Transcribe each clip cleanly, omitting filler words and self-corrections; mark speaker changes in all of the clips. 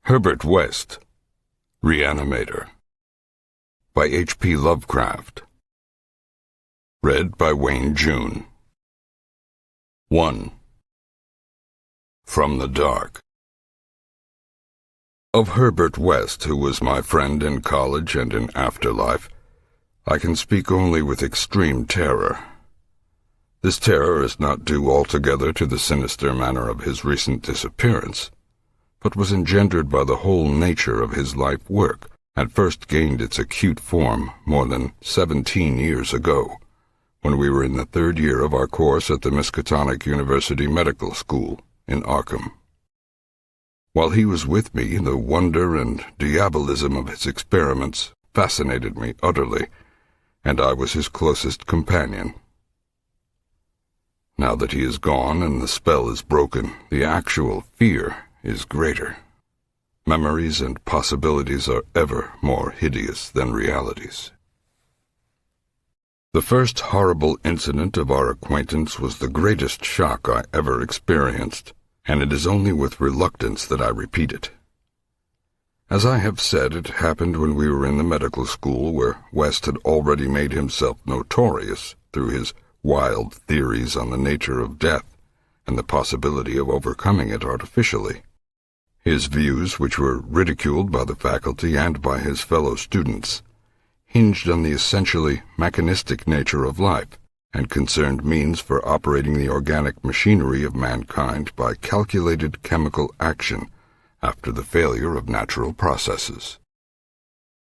Speaker 1: Herbert West, Reanimator, by H.P. Lovecraft. Read by Wayne June. 1. From the Dark. Of Herbert West, who was my friend in college and in afterlife, I can speak only with extreme terror. This terror is not due altogether to the sinister manner of his recent disappearance, but was engendered by the whole nature of his life work, and first gained its acute form more than 17 years ago, when we were in the third year of our course at the Miskatonic University Medical School in Arkham. While he was with me, the wonder and diabolism of his experiments fascinated me utterly, and I was his closest companion. Now that he is gone and the spell is broken, the actual fear is greater. Memories and possibilities are ever more hideous than realities. The first horrible incident of our acquaintance was the greatest shock I ever experienced, and it is only with reluctance that I repeat it. As I have said, it happened when we were in the medical school, where West had already made himself notorious through his wild theories on the nature of death and the possibility of overcoming it artificially. His views, which were ridiculed by the faculty and by his fellow students, hinged on the essentially mechanistic nature of life and concerned means for operating the organic machinery of mankind by calculated chemical action after the failure of natural processes.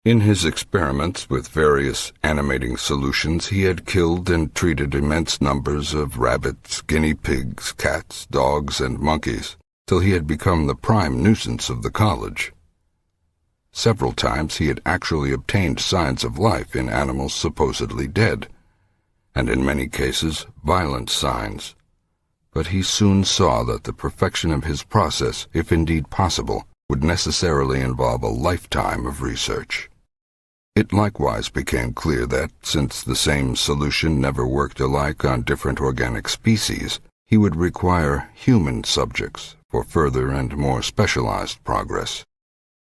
Speaker 1: In his experiments with various animating solutions, he had killed and treated immense numbers of rabbits, guinea pigs, cats, dogs, and monkeys, till he had become the prime nuisance of the college. Several times he had actually obtained signs of life in animals supposedly dead, and in many cases violent signs, but he soon saw that the perfection of his process, if indeed possible, would necessarily involve a lifetime of research. It likewise became clear that, since the same solution never worked alike on different organic species, he would require human subjects for further and more specialized progress.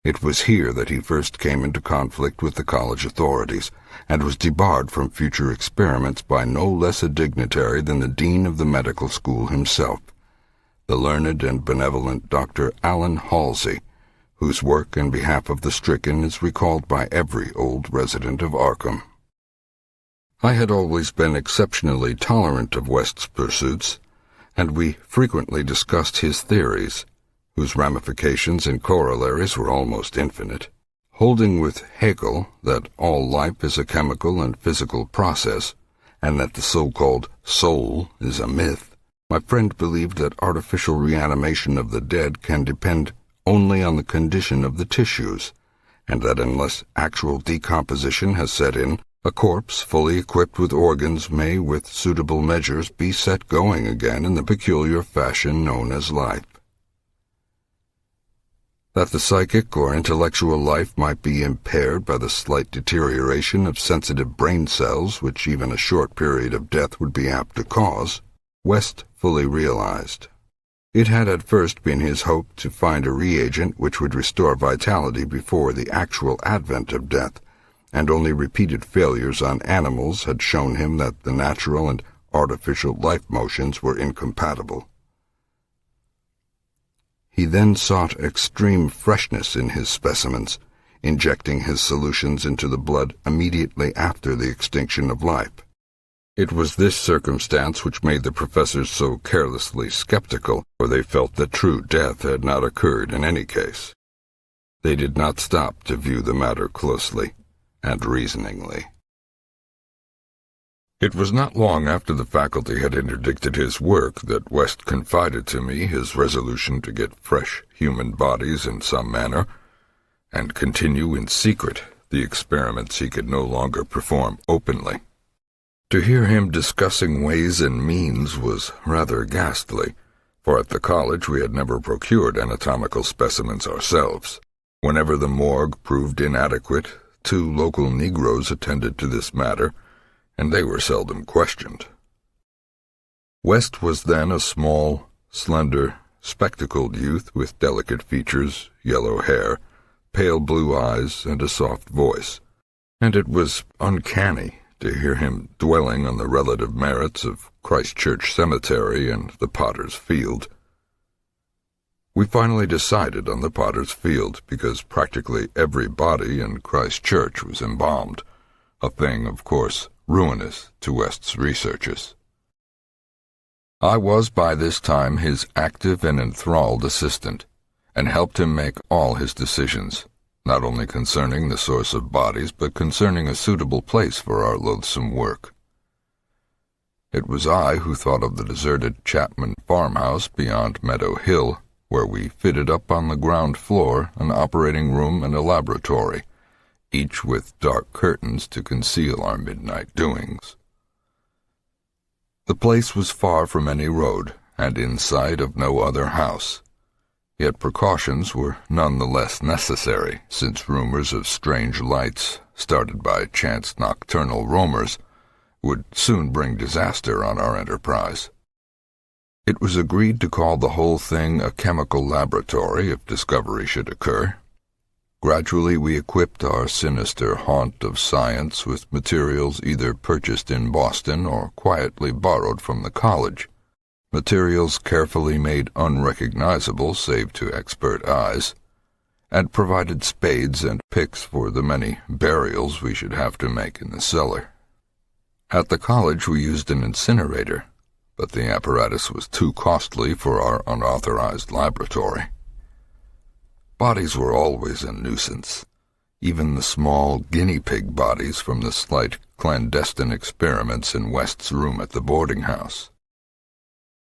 Speaker 1: It was here that he first came into conflict with the college authorities, and was debarred from future experiments by no less a dignitary than the dean of the medical school himself, the learned and benevolent Dr. Allen Halsey, whose work in behalf of the stricken is recalled by every old resident of Arkham. I had always been exceptionally tolerant of West's pursuits, and we frequently discussed his theories, whose ramifications and corollaries were almost infinite. Holding with Hegel that all life is a chemical and physical process, and that the so-called soul is a myth, my friend believed that artificial reanimation of the dead can depend only on the condition of the tissues, and that unless actual decomposition has set in, a corpse fully equipped with organs may, with suitable measures, be set going again in the peculiar fashion known as life. That the psychic or intellectual life might be impaired by the slight deterioration of sensitive brain cells, which even a short period of death would be apt to cause, West fully realized. It had at first been his hope to find a reagent which would restore vitality before the actual advent of death, and only repeated failures on animals had shown him that the natural and artificial life motions were incompatible. He then sought extreme freshness in his specimens, injecting his solutions into the blood immediately after the extinction of life. It was this circumstance which made the professors so carelessly skeptical, for they felt that true death had not occurred in any case. They did not stop to view the matter closely and reasoningly. It was not long after the faculty had interdicted his work that West confided to me his resolution to get fresh human bodies in some manner, and continue in secret the experiments he could no longer perform openly. To hear him discussing ways and means was rather ghastly, for at the college we had never procured anatomical specimens ourselves. Whenever the morgue proved inadequate, 2 local Negroes attended to this matter, and they were seldom questioned. West was then a small, slender, spectacled youth with delicate features, yellow hair, pale blue eyes, and a soft voice, and it was uncanny to hear him dwelling on the relative merits of Christ Church Cemetery and the Potter's Field. We finally decided on the Potter's Field because practically every body in Christ Church was embalmed, a thing, of course, ruinous to West's researches. I was by this time his active and enthralled assistant, and helped him make all his decisions, not only concerning the source of bodies, but concerning a suitable place for our loathsome work. It was I who thought of the deserted Chapman farmhouse beyond Meadow Hill, where we fitted up on the ground floor an operating room and a laboratory, each with dark curtains to conceal our midnight doings. The place was far from any road, and in sight of no other house. Yet precautions were none the less necessary, since rumors of strange lights, started by chance nocturnal roamers, would soon bring disaster on our enterprise. It was agreed to call the whole thing a chemical laboratory if discovery should occur. Gradually we equipped our sinister haunt of science with materials either purchased in Boston or quietly borrowed from the college, materials carefully made unrecognizable save to expert eyes, and provided spades and picks for the many burials we should have to make in the cellar. At the college we used an incinerator, but the apparatus was too costly for our unauthorized laboratory. Bodies were always a nuisance, even the small guinea pig bodies from the slight clandestine experiments in West's room at the boarding house.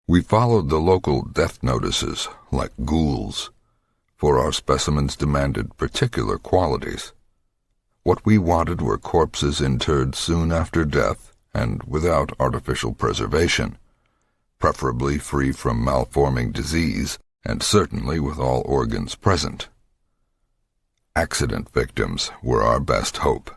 Speaker 1: We followed the local death notices like ghouls, for our specimens demanded particular qualities. What we wanted were corpses interred soon after death and without artificial preservation, preferably free from malforming disease, and certainly with all organs present. Accident victims were our best hope.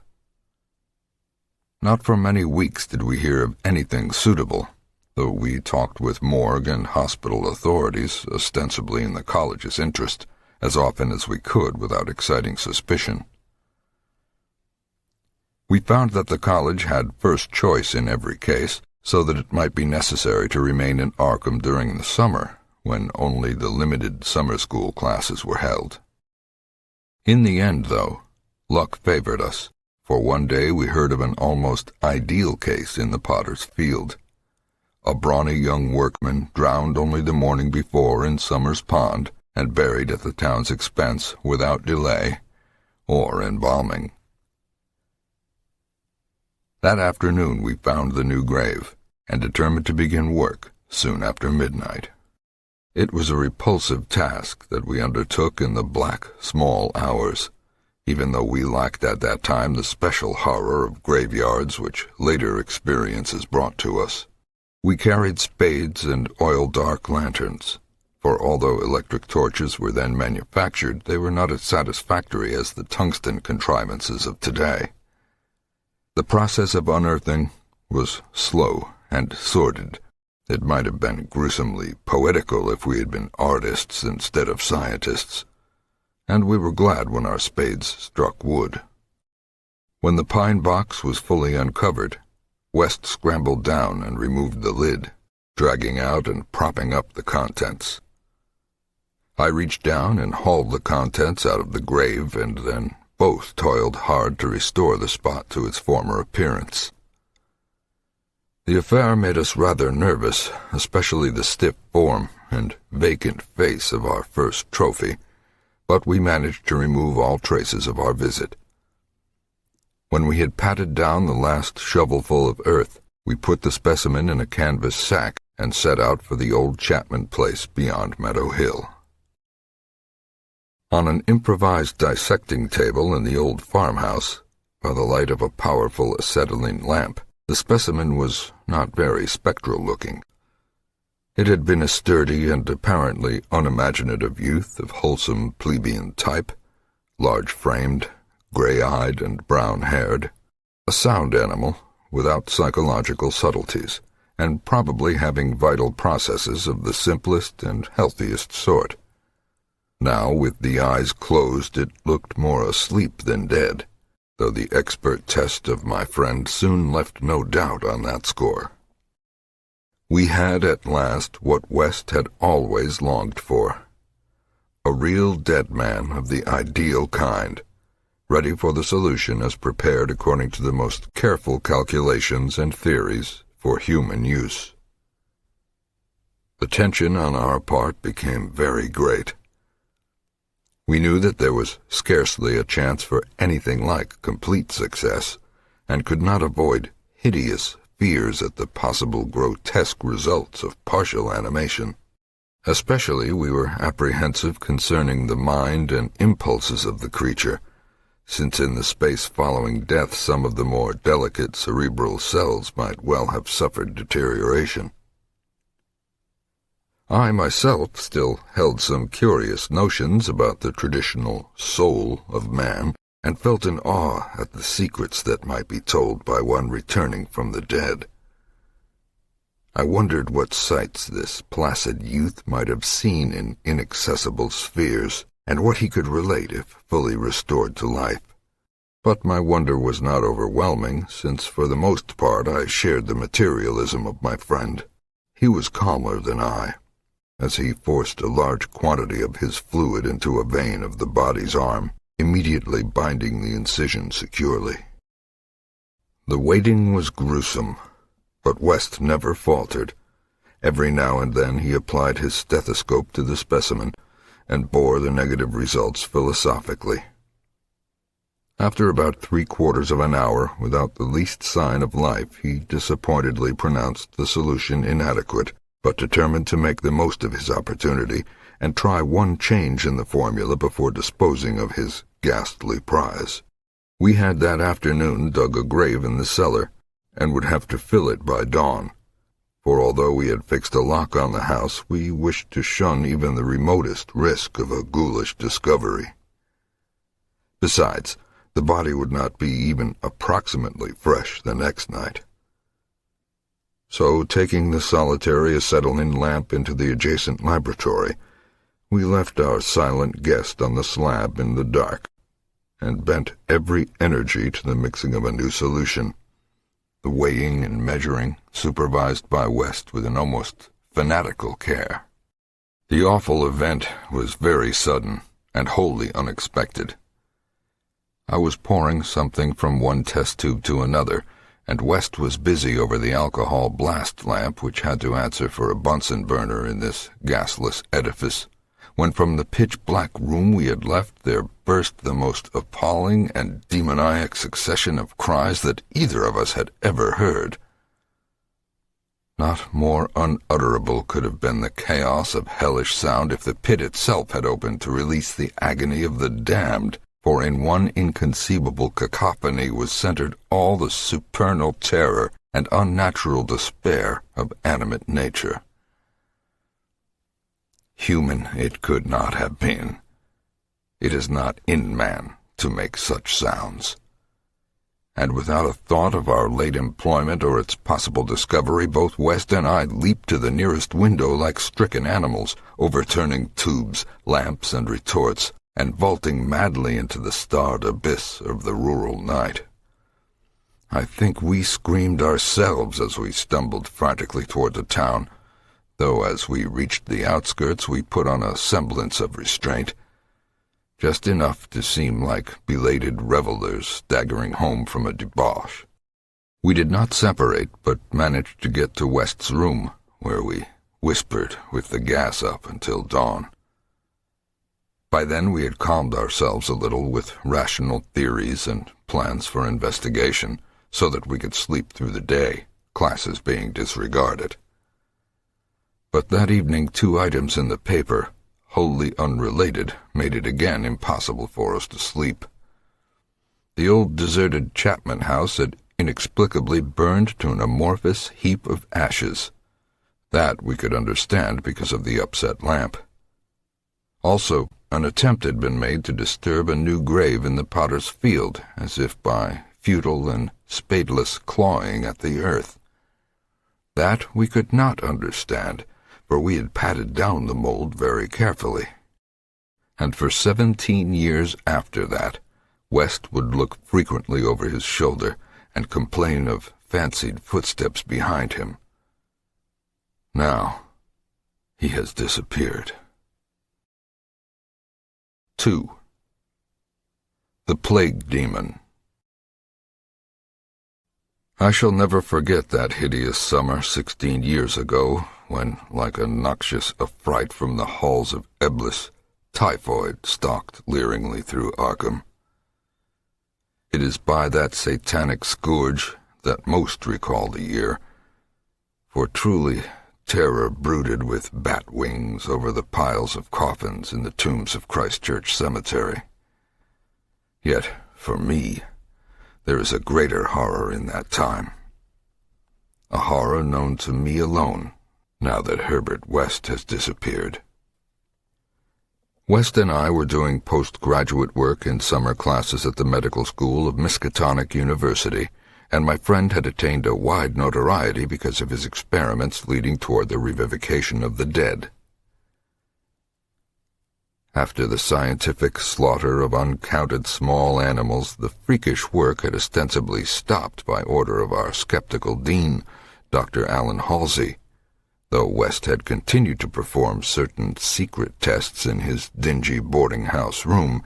Speaker 1: Not for many weeks did we hear of anything suitable, though we talked with morgue and hospital authorities, ostensibly in the college's interest, as often as we could without exciting suspicion. We found that the college had first choice in every case, so that it might be necessary to remain in Arkham during the summer, when only the limited summer school classes were held. In the end, though, luck favored us, for one day we heard of an almost ideal case in the Potter's Field. A brawny young workman drowned only the morning before in Summer's Pond and buried at the town's expense without delay or embalming. That afternoon we found the new grave and determined to begin work soon after midnight. It was a repulsive task that we undertook in the black, small hours, even though we lacked at that time the special horror of graveyards which later experiences brought to us. We carried spades and oil-dark lanterns, for although electric torches were then manufactured, they were not as satisfactory as the tungsten contrivances of today. The process of unearthing was slow and sordid. It might have been gruesomely poetical if we had been artists instead of scientists, and we were glad when our spades struck wood. When the pine box was fully uncovered, West scrambled down and removed the lid, dragging out and propping up the contents. I reached down and hauled the contents out of the grave, and then both toiled hard to restore the spot to its former appearance. The affair made us rather nervous, especially the stiff form and vacant face of our first trophy, but we managed to remove all traces of our visit. When we had patted down the last shovelful of earth, we put the specimen in a canvas sack and set out for the old Chapman place beyond Meadow Hill. On an improvised dissecting table in the old farmhouse, by the light of a powerful acetylene lamp, the specimen was not very spectral-looking. It had been a sturdy and apparently unimaginative youth of wholesome plebeian type, large-framed, gray-eyed and brown-haired, a sound animal without psychological subtleties, and probably having vital processes of the simplest and healthiest sort. Now, with the eyes closed, it looked more asleep than dead, though the expert test of my friend soon left no doubt on that score. We had at last what West had always longed for. A real dead man of the ideal kind, ready for the solution as prepared according to the most careful calculations and theories for human use. The tension on our part became very great. We knew that there was scarcely a chance for anything like complete success, and could not avoid hideous fears at the possible grotesque results of partial animation. Especially we were apprehensive concerning the mind and impulses of the creature, since in the space following death some of the more delicate cerebral cells might well have suffered deterioration. I myself still held some curious notions about the traditional soul of man, and felt in awe at the secrets that might be told by one returning from the dead. I wondered what sights this placid youth might have seen in inaccessible spheres, and what he could relate if fully restored to life. But my wonder was not overwhelming, since for the most part I shared the materialism of my friend. He was calmer than I, as he forced a large quantity of his fluid into a vein of the body's arm, immediately binding the incision securely. The waiting was gruesome, but West never faltered. Every now and then he applied his stethoscope to the specimen and bore the negative results philosophically. After about 3/4 of an hour, without the least sign of life, he disappointedly pronounced the solution inadequate, but determined to make the most of his opportunity and try one change in the formula before disposing of his ghastly prize. We had that afternoon dug a grave in the cellar, and would have to fill it by dawn, for although we had fixed a lock on the house, we wished to shun even the remotest risk of a ghoulish discovery. Besides, the body would not be even approximately fresh the next night. So, taking the solitary acetylene lamp into the adjacent laboratory, we left our silent guest on the slab in the dark, and bent every energy to the mixing of a new solution, the weighing and measuring supervised by West with an almost fanatical care. The awful event was very sudden and wholly unexpected. I was pouring something from one test tube to another, and West was busy over the alcohol blast lamp which had to answer for a Bunsen burner in this gasless edifice, when from the pitch-black room we had left there burst the most appalling and demoniac succession of cries that either of us had ever heard. Not more unutterable could have been the chaos of hellish sound if the pit itself had opened to release the agony of the damned, for in one inconceivable cacophony was centered all the supernal terror and unnatural despair of animate nature. Human it could not have been. It is not in man to make such sounds. And without a thought of our late employment or its possible discovery, both West and I leaped to the nearest window like stricken animals, overturning tubes, lamps, and retorts, and vaulting madly into the starred abyss of the rural night. I think we screamed ourselves as we stumbled frantically toward the town, though as we reached the outskirts we put on a semblance of restraint, just enough to seem like belated revelers staggering home from a debauch. We did not separate, but managed to get to West's room, where we whispered with the gas up until dawn. By then we had calmed ourselves a little with rational theories and plans for investigation, so that we could sleep through the day, classes being disregarded. But that evening 2 items in the paper, wholly unrelated, made it again impossible for us to sleep. The old deserted Chapman house had inexplicably burned to an amorphous heap of ashes. That we could understand because of the upset lamp. Also, an attempt had been made to disturb a new grave in the potter's field, as if by futile and spadeless clawing at the earth. That we could not understand, for we had patted down the mold very carefully. And for 17 years after that, West would look frequently over his shoulder and complain of fancied footsteps behind him. Now, he has disappeared. 2. The Plague Demon. I shall never forget that hideous summer 16 years ago, when, like a noxious affright from the halls of Eblis, typhoid stalked leeringly through Arkham. It is by that satanic scourge that most recall the year, for truly terror brooded with bat wings over the piles of coffins in the tombs of Christchurch Cemetery. Yet, for me, there is a greater horror in that time. A horror known to me alone, now that Herbert West has disappeared. West and I were doing postgraduate work in summer classes at the medical school of Miskatonic University, and my friend had attained a wide notoriety because of his experiments leading toward the revivification of the dead. After the scientific slaughter of uncounted small animals, the freakish work had ostensibly stopped by order of our skeptical dean, Dr. Allen Halsey, though West had continued to perform certain secret tests in his dingy boarding-house room,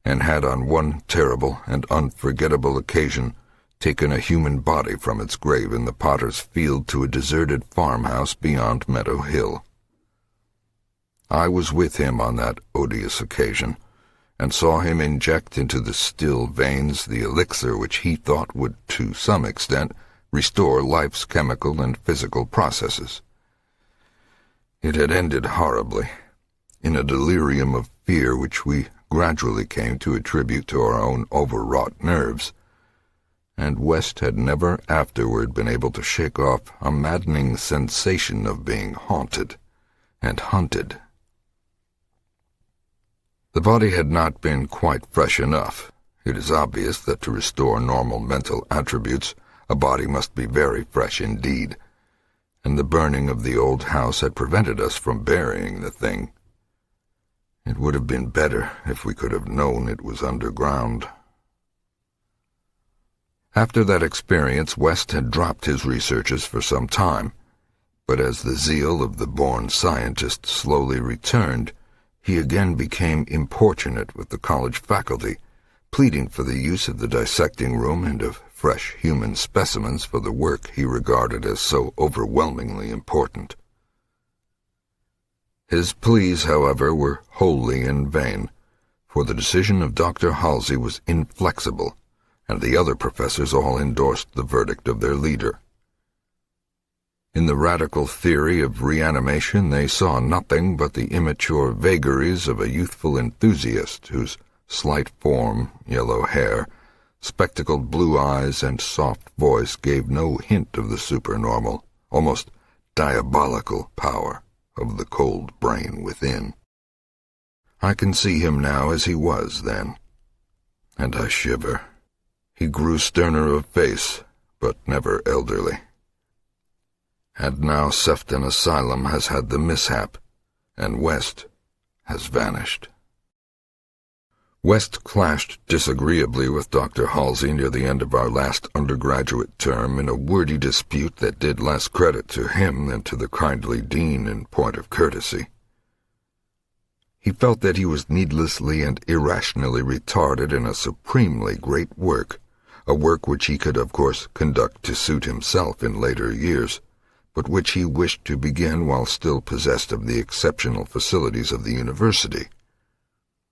Speaker 1: and had on one terrible and unforgettable occasion taken a human body from its grave in the potter's field to a deserted farmhouse beyond Meadow Hill. I was with him on that odious occasion, and saw him inject into the still veins the elixir which he thought would, to some extent, restore life's chemical and physical processes. It had ended horribly, in a delirium of fear which we gradually came to attribute to our own overwrought nerves, and West had never afterward been able to shake off a maddening sensation of being haunted and hunted. The body had not been quite fresh enough. It is obvious that to restore normal mental attributes, a body must be very fresh indeed, and the burning of the old house had prevented us from burying the thing. It would have been better if we could have known it was underground. After that experience, West had dropped his researches for some time, but as the zeal of the born scientist slowly returned, he again became importunate with the college faculty, pleading for the use of the dissecting room and of fresh human specimens for the work he regarded as so overwhelmingly important. His pleas, however, were wholly in vain, for the decision of Dr. Halsey was inflexible, and the other professors all endorsed the verdict of their leader. In the radical theory of reanimation, they saw nothing but the immature vagaries of a youthful enthusiast whose slight form, yellow hair, spectacled blue eyes, and soft voice gave no hint of the supernormal, almost diabolical power of the cold brain within. I can see him now as he was then, and I shiver. He grew sterner of face, but never elderly. And now Sefton Asylum has had the mishap, and West has vanished. West clashed disagreeably with Dr. Halsey near the end of our last undergraduate term in a wordy dispute that did less credit to him than to the kindly dean in point of courtesy. He felt that he was needlessly and irrationally retarded in a supremely great work, a work which he could of course conduct to suit himself in later years, but which he wished to begin while still possessed of the exceptional facilities of the university.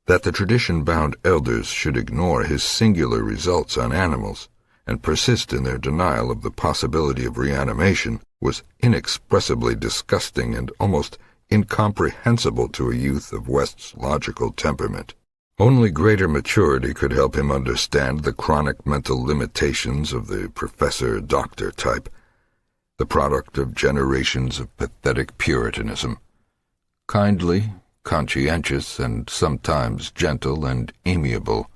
Speaker 1: That the tradition-bound elders should ignore his singular results on animals and persist in their denial of the possibility of reanimation was inexpressibly disgusting and almost incomprehensible to a youth of West's logical temperament. Only greater maturity could help him understand the chronic mental limitations of the professor-doctor type, the product of generations of pathetic puritanism. Kindly, conscientious, and sometimes gentle and amiable,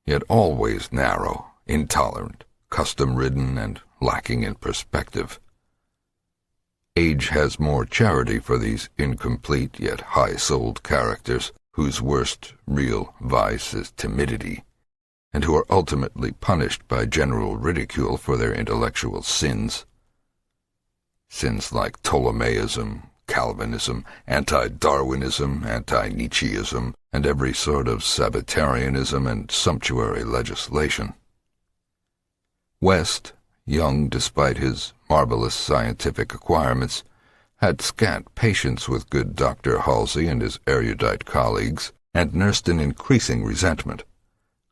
Speaker 1: yet always narrow, intolerant, custom-ridden, and lacking in perspective. Age has more charity for these incomplete yet high-souled characters, whose worst real vice is timidity, and who are ultimately punished by general ridicule for their intellectual sins. Sins like Ptolemaism, Calvinism, anti-Darwinism, anti-Nietzscheism, and every sort of Sabbatarianism and sumptuary legislation. West, young despite his marvelous scientific acquirements, had scant patience with good Dr. Halsey and his erudite colleagues, and nursed an increasing resentment,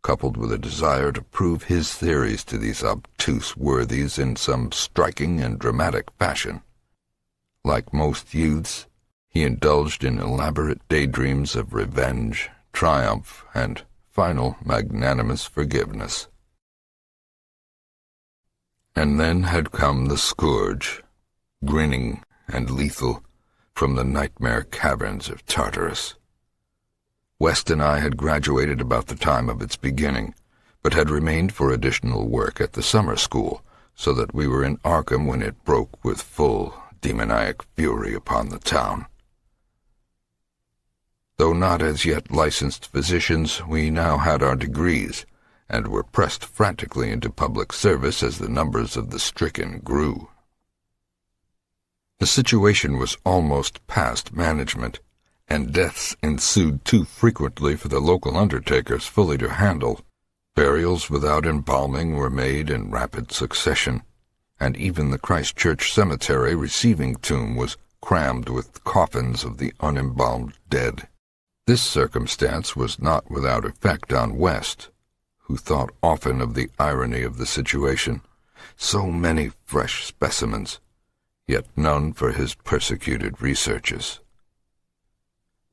Speaker 1: coupled with a desire to prove his theories to these obtuse worthies in some striking and dramatic fashion. Like most youths, he indulged in elaborate daydreams of revenge, triumph, and final magnanimous forgiveness. And then had come the scourge, grinning and lethal, from the nightmare caverns of Tartarus. West and I had graduated about the time of its beginning, but had remained for additional work at the summer school, so that we were in Arkham when it broke with full demoniac fury upon the town. Though not as yet licensed physicians, we now had our degrees, and were pressed frantically into public service as the numbers of the stricken grew. The situation was almost past management, and deaths ensued too frequently for the local undertakers fully to handle. Burials without embalming were made in rapid succession, and even the Christchurch Cemetery receiving tomb was crammed with coffins of the unembalmed dead. This circumstance was not without effect on West, who thought often of the irony of the situation. So many fresh specimens, yet none for his persecuted researches.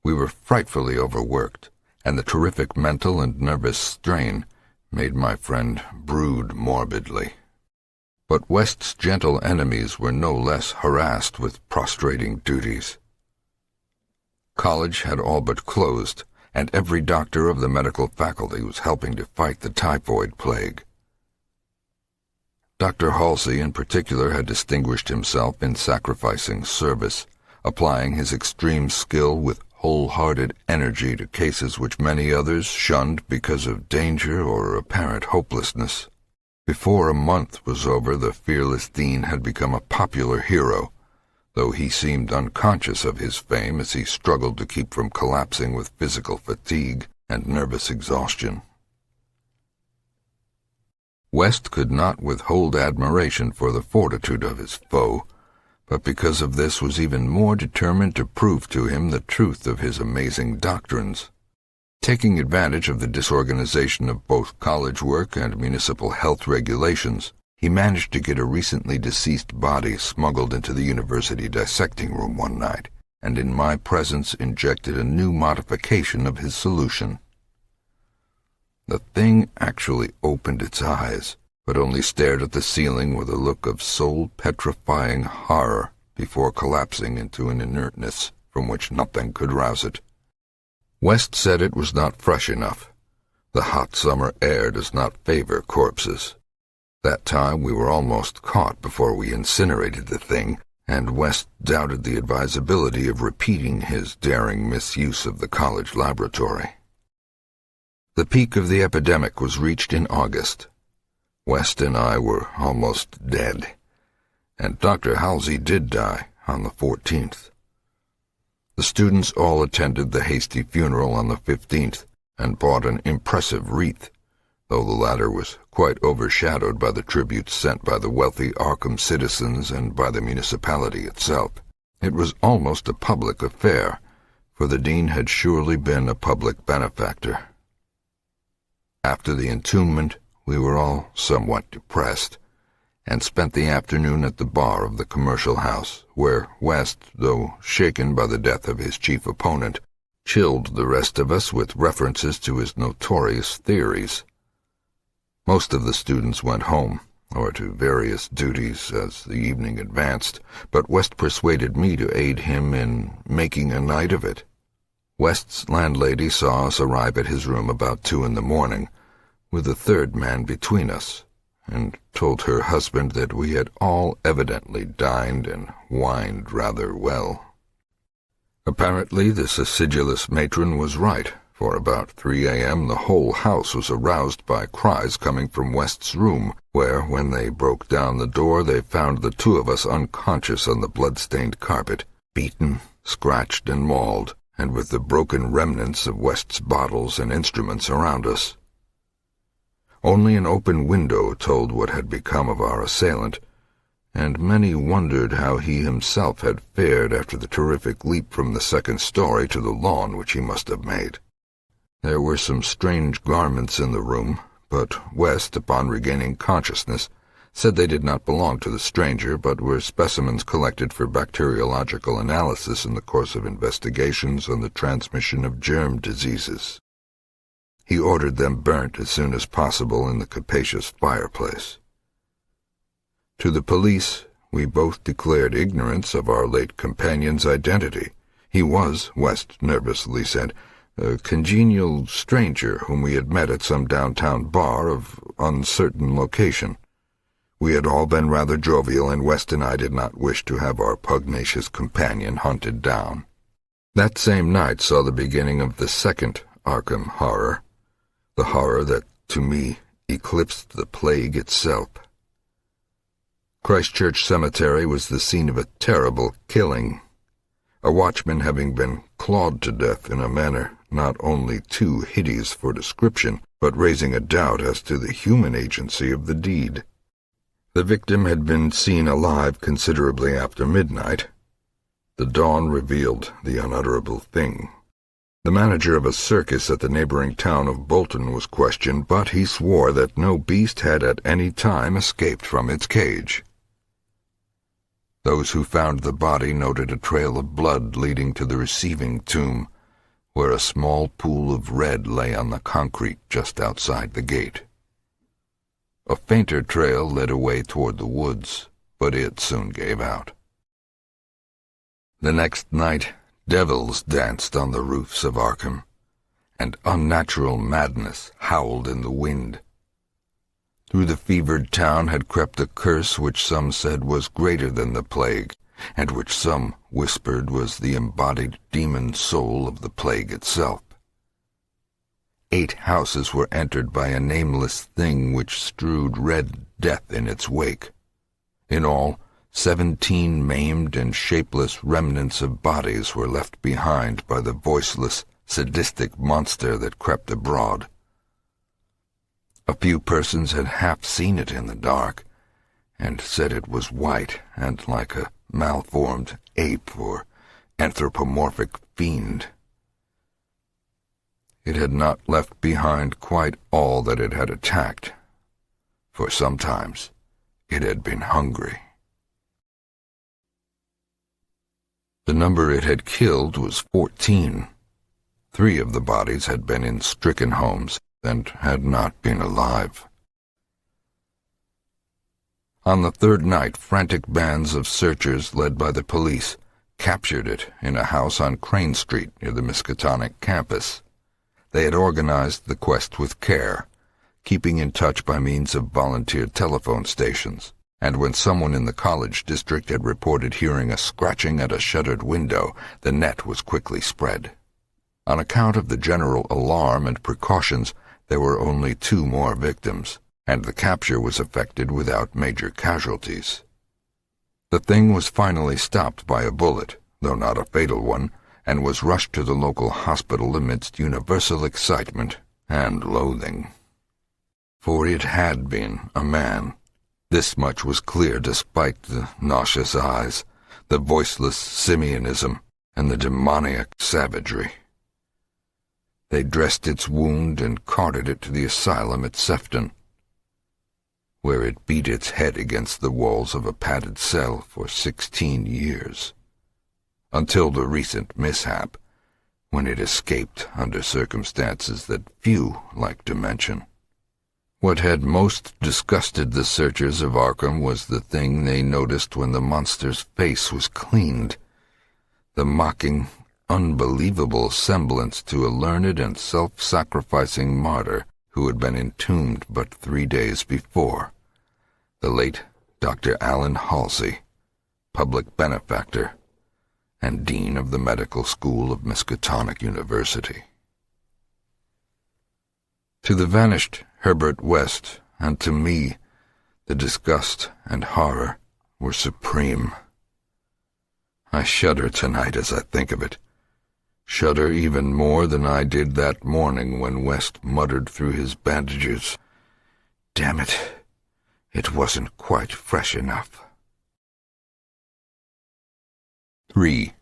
Speaker 1: We were frightfully overworked, and the terrific mental and nervous strain made my friend brood morbidly. But West's gentle enemies were no less harassed with prostrating duties. College had all but closed, and every doctor of the medical faculty was helping to fight the typhoid plague. Dr. Halsey in particular had distinguished himself in sacrificing service, applying his extreme skill with wholehearted energy to cases which many others shunned because of danger or apparent hopelessness. Before a month was over, the fearless dean had become a popular hero, though he seemed unconscious of his fame as he struggled to keep from collapsing with physical fatigue and nervous exhaustion. West could not withhold admiration for the fortitude of his foe, but because of this was even more determined to prove to him the truth of his amazing doctrines. Taking advantage of the disorganization of both college work and municipal health regulations, he managed to get a recently deceased body smuggled into the university dissecting room one night, and in my presence injected a new modification of his solution. The thing actually opened its eyes, but only stared at the ceiling with a look of soul-petrifying horror before collapsing into an inertness from which nothing could rouse it. West said it was not fresh enough. The hot summer air does not favor corpses. That time we were almost caught before we incinerated the thing, and West doubted the advisability of repeating his daring misuse of the college laboratory. The peak of the epidemic was reached in August. West and I were almost dead, and Dr. Halsey did die on the 14th. The students all attended the hasty funeral on the 15th and bought an impressive wreath, though the latter was quite overshadowed by the tributes sent by the wealthy Arkham citizens and by the municipality itself. It was almost a public affair, for the dean had surely been a public benefactor. After the entombment, we were all somewhat depressed, and spent the afternoon at the bar of the commercial house, where West, though shaken by the death of his chief opponent, chilled the rest of us with references to his notorious theories. Most of the students went home, or to various duties as the evening advanced, but West persuaded me to aid him in making a night of it. West's landlady saw us arrive at his room about 2 in the morning, with a third man between us, and told her husband that we had all evidently dined and wined rather well. Apparently, this acidulous matron was right, for about 3 a.m. the whole house was aroused by cries coming from West's room, where, when they broke down the door, they found the two of us unconscious on the blood-stained carpet, beaten, scratched, and mauled, and with the broken remnants of West's bottles and instruments around us. Only an open window told what had become of our assailant, and many wondered how he himself had fared after the terrific leap from the second story to the lawn which he must have made. There were some strange garments in the room, but West, upon regaining consciousness, said they did not belong to the stranger, but were specimens collected for bacteriological analysis in the course of investigations on the transmission of germ diseases. He ordered them burnt as soon as possible in the capacious fireplace. To the police, we both declared ignorance of our late companion's identity. He was, West nervously said, a congenial stranger whom we had met at some downtown bar of uncertain location. We had all been rather jovial, and West and I did not wish to have our pugnacious companion hunted down. That same night saw the beginning of the second Arkham horror, the horror that, to me, eclipsed the plague itself. Christchurch Cemetery was the scene of a terrible killing, a watchman having been clawed to death in a manner not only too hideous for description, but raising a doubt as to the human agency of the deed. The victim had been seen alive considerably after midnight. The dawn revealed the unutterable thing. The manager of a circus at the neighboring town of Bolton was questioned, but he swore that no beast had at any time escaped from its cage. Those who found the body noted a trail of blood leading to the receiving tomb, where a small pool of red lay on the concrete just outside the gate. A fainter trail led away toward the woods, but it soon gave out. The next night, devils danced on the roofs of Arkham, and unnatural madness howled in the wind. Through the fevered town had crept a curse which some said was greater than the plague, and which some whispered was the embodied demon soul of the plague itself. 8 houses were entered by a nameless thing which strewed red death in its wake. In all, 17 maimed and shapeless remnants of bodies were left behind by the voiceless, sadistic monster that crept abroad. A few persons had half seen it in the dark, and said it was white and like a malformed ape or anthropomorphic fiend. It had not left behind quite all that it had attacked, for sometimes it had been hungry. The number it had killed was 14. 3 of the bodies had been in stricken homes and had not been alive. On the 3rd night, frantic bands of searchers led by the police captured it in a house on Crane Street near the Miskatonic campus. They had organized the quest with care, keeping in touch by means of volunteer telephone stations, and when someone in the college district had reported hearing a scratching at a shuttered window, the net was quickly spread. On account of the general alarm and precautions, there were only 2 more victims, and the capture was effected without major casualties. The thing was finally stopped by a bullet, though not a fatal one, and was rushed to the local hospital amidst universal excitement and loathing. For it had been a man. This much was clear despite the nauseous eyes, the voiceless simianism, and the demoniac savagery. They dressed its wound and carted it to the asylum at Sefton, where it beat its head against the walls of a padded cell for 16 years, until the recent mishap, when it escaped under circumstances that few like to mention. What had most disgusted the searchers of Arkham was the thing they noticed when the monster's face was cleaned, the mocking, unbelievable semblance to a learned and self-sacrificing martyr who had been entombed but 3 days before. the late Dr. Allen Halsey, public benefactor and dean of the medical school of Miskatonic University. To the vanished Herbert West, and to me, the disgust and horror were supreme. I shudder tonight as I think of it, shudder even more than I did that morning when West muttered through his bandages, "Damn it, it wasn't quite fresh enough." 3.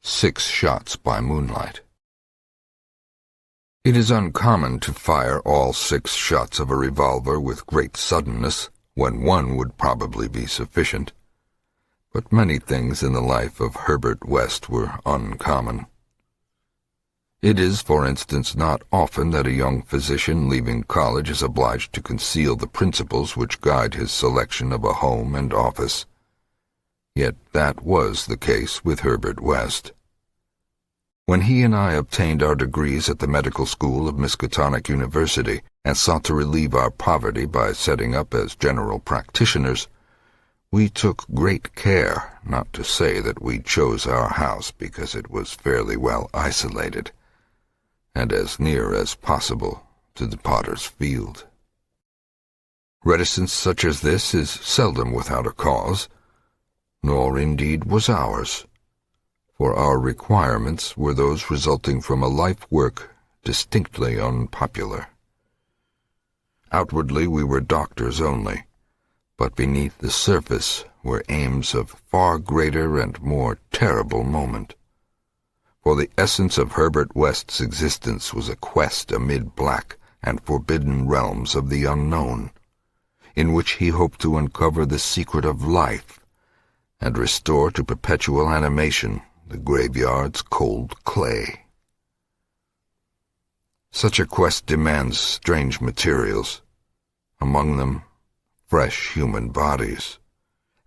Speaker 1: 6 shots by moonlight. It is uncommon to fire all 6 shots of a revolver with great suddenness, when one would probably be sufficient. But many things in the life of Herbert West were uncommon. It is, for instance, not often that a young physician leaving college is obliged to conceal the principles which guide his selection of a home and office. Yet that was the case with Herbert West. When he and I obtained our degrees at the medical school of Miskatonic University and sought to relieve our poverty by setting up as general practitioners, we took great care not to say that we chose our house because it was fairly well isolated and as near as possible to the potter's field. Reticence such as this is seldom without a cause, nor indeed was ours, for our requirements were those resulting from a life work distinctly unpopular. Outwardly we were doctors only, but beneath the surface were aims of far greater and more terrible moment. For the essence of Herbert West's existence was a quest amid black and forbidden realms of the unknown, in which he hoped to uncover the secret of life and restore to perpetual animation the graveyard's cold clay. Such a quest demands strange materials, among them fresh human bodies,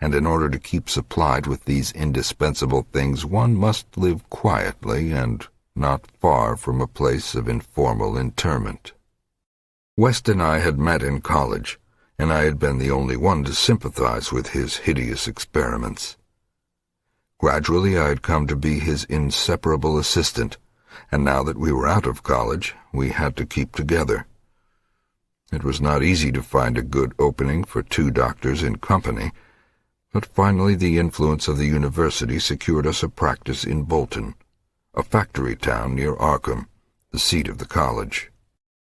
Speaker 1: and in order to keep supplied with these indispensable things one must live quietly and not far from a place of informal interment. West and I had met in college, and I had been the only one to sympathize with his hideous experiments. Gradually I had come to be his inseparable assistant, and now that we were out of college, we had to keep together. It was not easy to find a good opening for 2 doctors in company, but finally the influence of the university secured us a practice in Bolton, a factory town near Arkham, the seat of the college.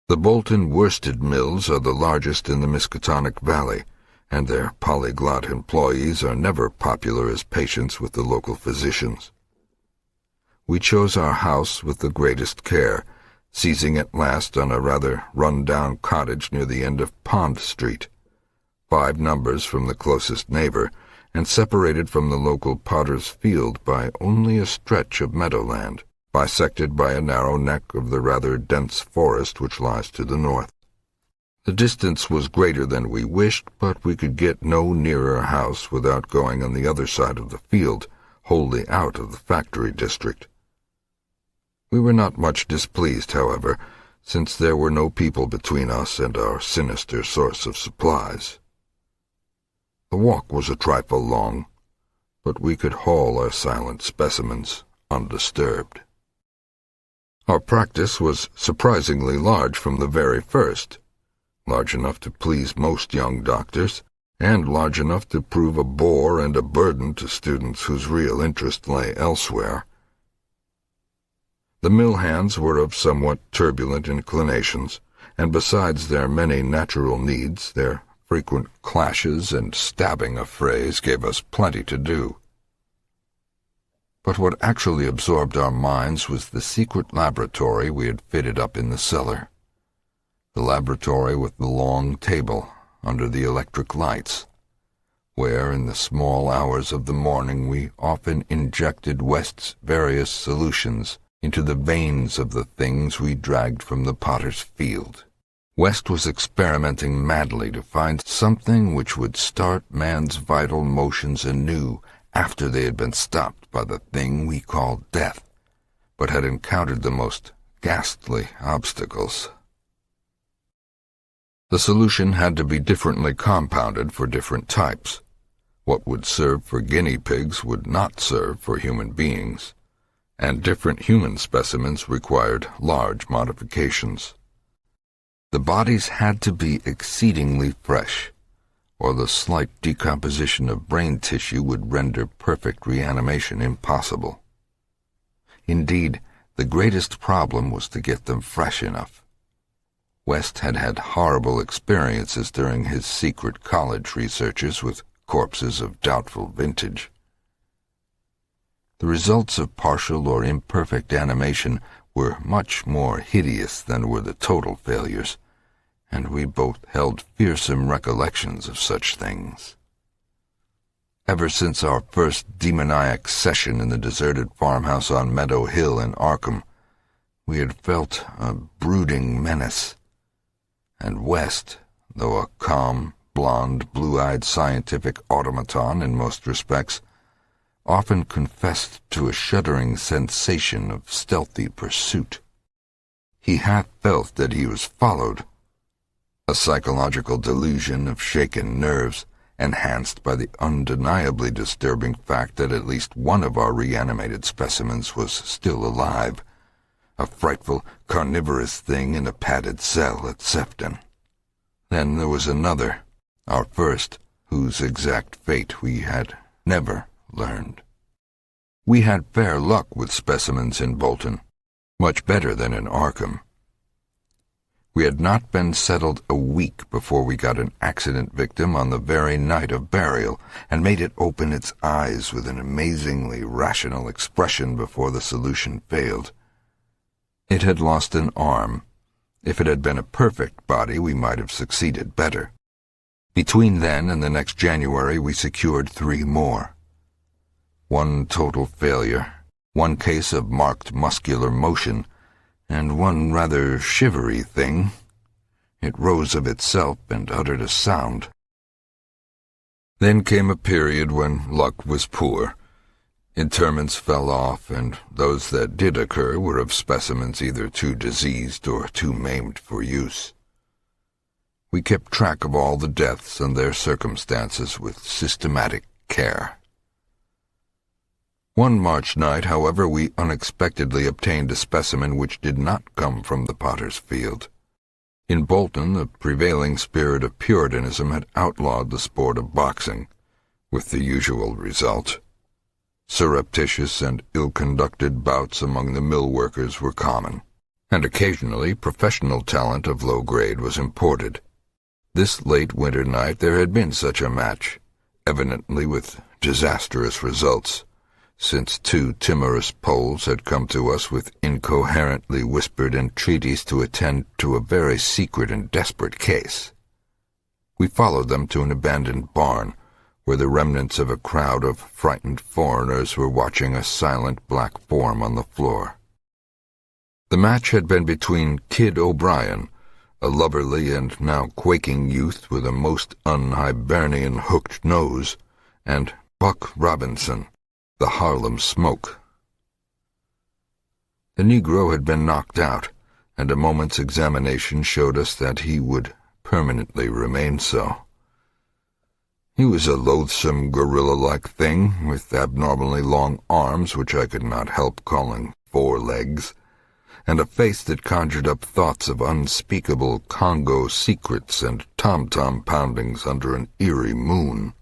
Speaker 1: The Bolton worsted mills are the largest in the Miskatonic Valley, and their polyglot employees are never popular as patients with the local physicians. We chose our house with the greatest care, seizing at last on a rather run-down cottage near the end of Pond Street, 5 numbers from the closest neighbor, and separated from the local potter's field by only a stretch of meadowland, bisected by a narrow neck of the rather dense forest which lies to the north. The distance was greater than we wished, but we could get no nearer a house without going on the other side of the field, wholly out of the factory district. We were not much displeased, however, since there were no people between us and our sinister source of supplies. The walk was a trifle long, but we could haul our silent specimens undisturbed. Our practice was surprisingly large from the very first, large enough to please most young doctors, and large enough to prove a bore and a burden to students whose real interest lay elsewhere. The mill hands were of somewhat turbulent inclinations, and besides their many natural needs, their frequent clashes and stabbing affrays gave us plenty to do. But what actually absorbed our minds was the secret laboratory we had fitted up in the cellar. The laboratory with the long table under the electric lights, where in the small hours of the morning we often injected West's various solutions into the veins of the things we dragged from the potter's field. West was experimenting madly to find something which would start man's vital motions anew after they had been stopped by the thing we called death, but had encountered the most ghastly obstacles. The solution had to be differently compounded for different types. What would serve for guinea pigs would not serve for human beings, and different human specimens required large modifications. The bodies had to be exceedingly fresh, or the slight decomposition of brain tissue would render perfect reanimation impossible. Indeed, the greatest problem was to get them fresh enough. West had had horrible experiences during his secret college researches with corpses of doubtful vintage. The results of partial or imperfect animation were much more hideous than were the total failures, and we both held fearsome recollections of such things. Ever since our first demoniac session in the deserted farmhouse on Meadow Hill in Arkham, we had felt a brooding menace, and West, though a calm, blond, blue-eyed scientific automaton in most respects, often confessed to a shuddering sensation of stealthy pursuit. He half felt that he was followed, a psychological delusion of shaken nerves, enhanced by the undeniably disturbing fact that at least one of our reanimated specimens was still alive, a frightful, carnivorous thing in a padded cell at Sefton. Then there was another, our first, whose exact fate we had never learned. We had fair luck with specimens in Bolton, much better than in Arkham. We had not been settled a week before we got an accident victim on the very night of burial, and made it open its eyes with an amazingly rational expression before the solution failed. It had lost an arm. If it had been a perfect body, we might have succeeded better. Between then and the next January, we secured 3 more. One total failure, one case of marked muscular motion, and one rather shivery thing. It rose of itself and uttered a sound. Then came a period when luck was poor. Interments fell off, and those that did occur were of specimens either too diseased or too maimed for use. We kept track of all the deaths and their circumstances with systematic care. One March night, however, we unexpectedly obtained a specimen which did not come from the potter's field. In Bolton, the prevailing spirit of Puritanism had outlawed the sport of boxing, with the usual result. Surreptitious and ill-conducted bouts among the mill workers were common, and occasionally professional talent of low grade was imported. This late winter night there had been such a match, evidently with disastrous results, since 2 timorous Poles had come to us with incoherently whispered entreaties to attend to a very secret and desperate case. We followed them to an abandoned barn, where the remnants of a crowd of frightened foreigners were watching a silent black form on the floor. The match had been between Kid O'Brien, a lubberly and now quaking youth with a most un-Hibernian hooked nose, and Buck Robinson, the Harlem Smoke. The Negro had been knocked out, and a moment's examination showed us that he would permanently remain so. He was a loathsome gorilla-like thing, with abnormally long arms which I could not help calling 4 legs, and a face that conjured up thoughts of unspeakable Congo secrets and tom-tom poundings under an eerie moon.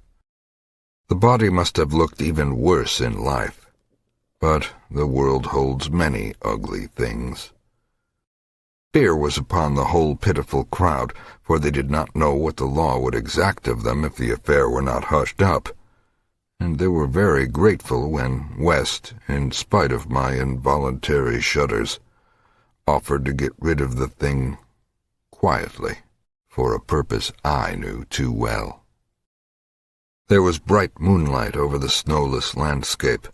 Speaker 1: The body must have looked even worse in life, but the world holds many ugly things. Fear was upon the whole pitiful crowd, for they did not know what the law would exact of them if the affair were not hushed up, and they were very grateful when West, in spite of my involuntary shudders, offered to get rid of the thing quietly, for a purpose I knew too well. There was bright moonlight over the snowless landscape,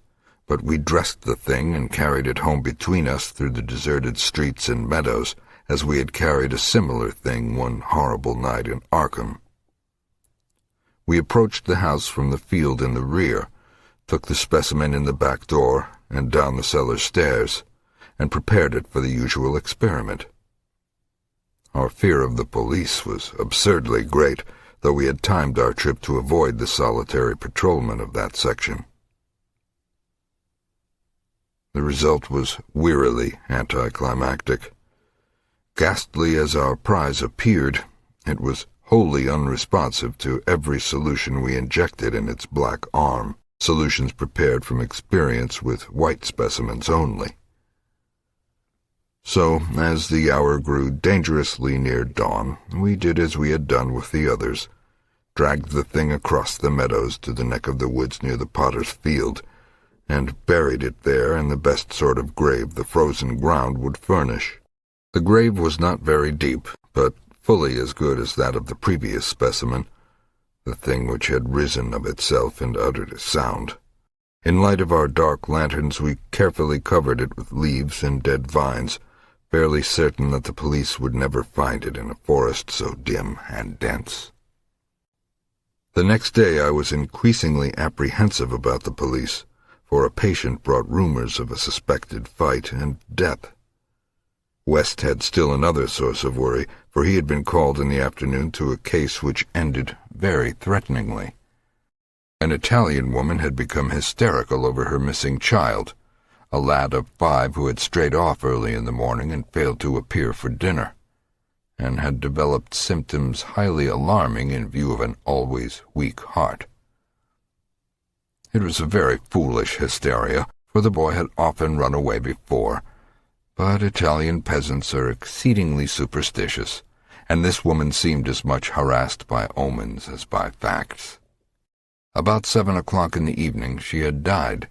Speaker 1: but we dressed the thing and carried it home between us through the deserted streets and meadows, as we had carried a similar thing one horrible night in Arkham. We approached the house from the field in the rear, took the specimen in the back door and down the cellar stairs, and prepared it for the usual experiment. Our fear of the police was absurdly great, though we had timed our trip to avoid the solitary patrolman of that section. The result was wearily anticlimactic. Ghastly as our prize appeared, it was wholly unresponsive to every solution we injected in its black arm, solutions prepared from experience with white specimens only. So, as the hour grew dangerously near dawn, we did as we had done with the others, dragged the thing across the meadows to the neck of the woods near the potter's field, and buried it there in the best sort of grave the frozen ground would furnish. The grave was not very deep, but fully as good as that of the previous specimen, the thing which had risen of itself and uttered a sound. In light of our dark lanterns, we carefully covered it with leaves and dead vines, fairly certain that the police would never find it in a forest so dim and dense. The next day I was increasingly apprehensive about the police, for a patient brought rumors of a suspected fight and death. West had still another source of worry, for he had been called in the afternoon to a case which ended very threateningly. An Italian woman had become hysterical over her missing child, a lad of 5 who had strayed off early in the morning and failed to appear for dinner, and had developed symptoms highly alarming in view of an always weak heart. It was a very foolish hysteria, for the boy had often run away before, but Italian peasants are exceedingly superstitious, and this woman seemed as much harassed by omens as by facts. About 7 o'clock in the evening she had died,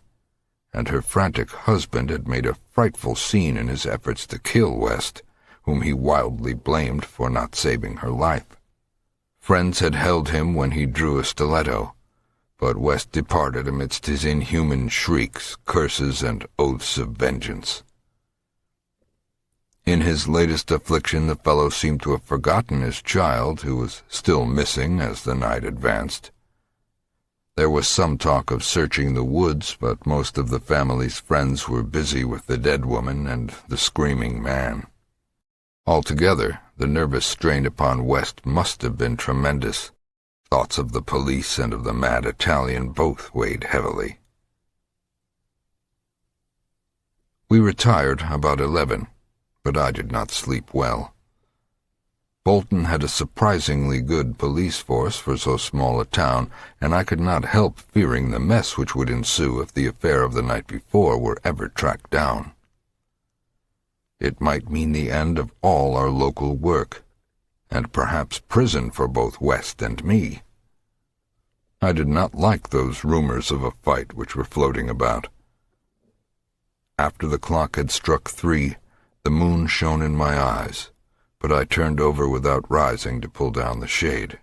Speaker 1: and her frantic husband had made a frightful scene in his efforts to kill West, whom he wildly blamed for not saving her life. Friends had held him when he drew a stiletto, but West departed amidst his inhuman shrieks, curses, and oaths of vengeance. In his latest affliction the fellow seemed to have forgotten his child, who was still missing as the night advanced. There was some talk of searching the woods, but most of the family's friends were busy with the dead woman and the screaming man. Altogether, the nervous strain upon West must have been tremendous. Thoughts of the police and of the mad Italian both weighed heavily. We retired about 11, but I did not sleep well. Bolton had a surprisingly good police force for so small a town, and I could not help fearing the mess which would ensue if the affair of the night before were ever tracked down. It might mean the end of all our local work, and perhaps prison for both West and me. I did not like those rumors of a fight which were floating about. After the clock had struck 3, the moon shone in my eyes, but I turned over without rising to pull down the shade.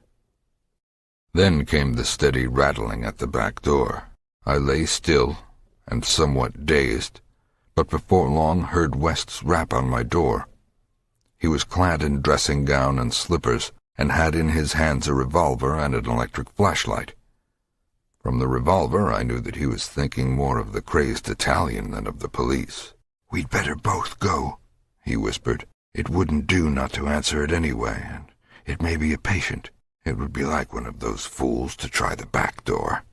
Speaker 1: Then came the steady rattling at the back door. I lay still and somewhat dazed, but before long heard West's rap on my door. He was clad in dressing gown and slippers, and had in his hands a revolver and an electric flashlight. From the revolver I knew that he was thinking more of the crazed Italian than of the police. "We'd better both go," he whispered. "It wouldn't do not to answer it anyway, and it may be a patient. It would be like one of those fools to try the back door."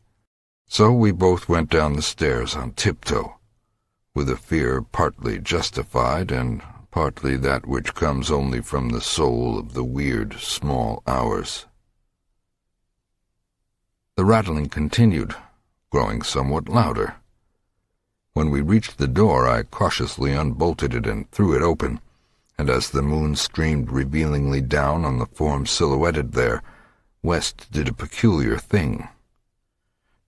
Speaker 1: So we both went down the stairs on tiptoe, with a fear partly justified and partly that which comes only from the soul of the weird small hours. The rattling continued, growing somewhat louder. When we reached the door, I cautiously unbolted it and threw it open, and as the moon streamed revealingly down on the form silhouetted there, West did a peculiar thing.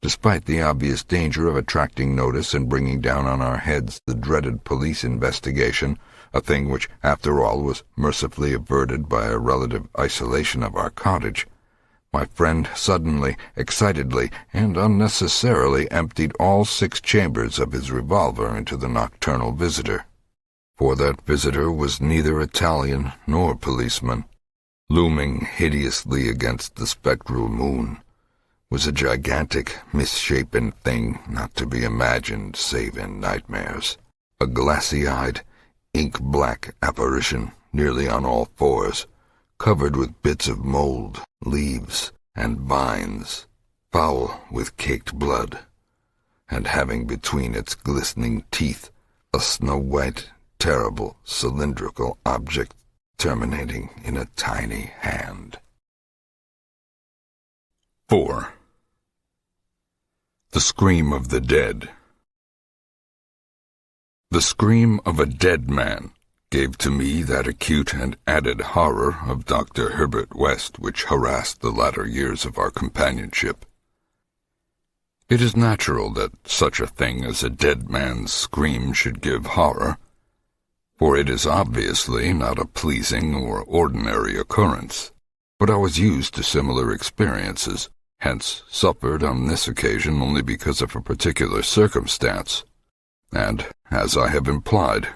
Speaker 1: Despite the obvious danger of attracting notice and bringing down on our heads the dreaded police investigation, a thing which, after all, was mercifully averted by a relative isolation of our cottage, my friend suddenly, excitedly, and unnecessarily emptied all 6 chambers of his revolver into the nocturnal visitor. For that visitor was neither Italian nor policeman. Looming hideously against the spectral moon was a gigantic, misshapen thing not to be imagined save in nightmares. A glassy-eyed, ink-black apparition, nearly on all 4s, covered with bits of mold, leaves, and vines, foul with caked blood, and having between its glistening teeth a snow-white, terrible, cylindrical object terminating in a tiny hand. 4. The Scream of the Dead. The scream of a dead man gave to me that acute and added horror of Dr. Herbert West which harassed the latter years of our companionship. It is natural that such a thing as a dead man's scream should give horror, for it is obviously not a pleasing or ordinary occurrence, but I was used to similar experiences, hence suffered on this occasion only because of a particular circumstance, and, as I have implied,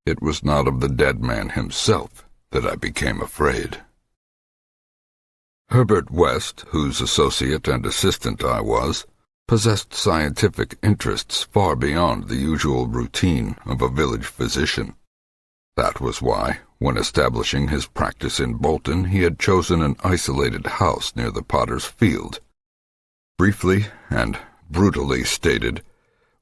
Speaker 1: it was not of the dead man himself that I became afraid. Herbert West, whose associate and assistant I was, possessed scientific interests far beyond the usual routine of a village physician. That was why, when establishing his practice in Bolton, he had chosen an isolated house near the Potter's Field. Briefly and brutally stated,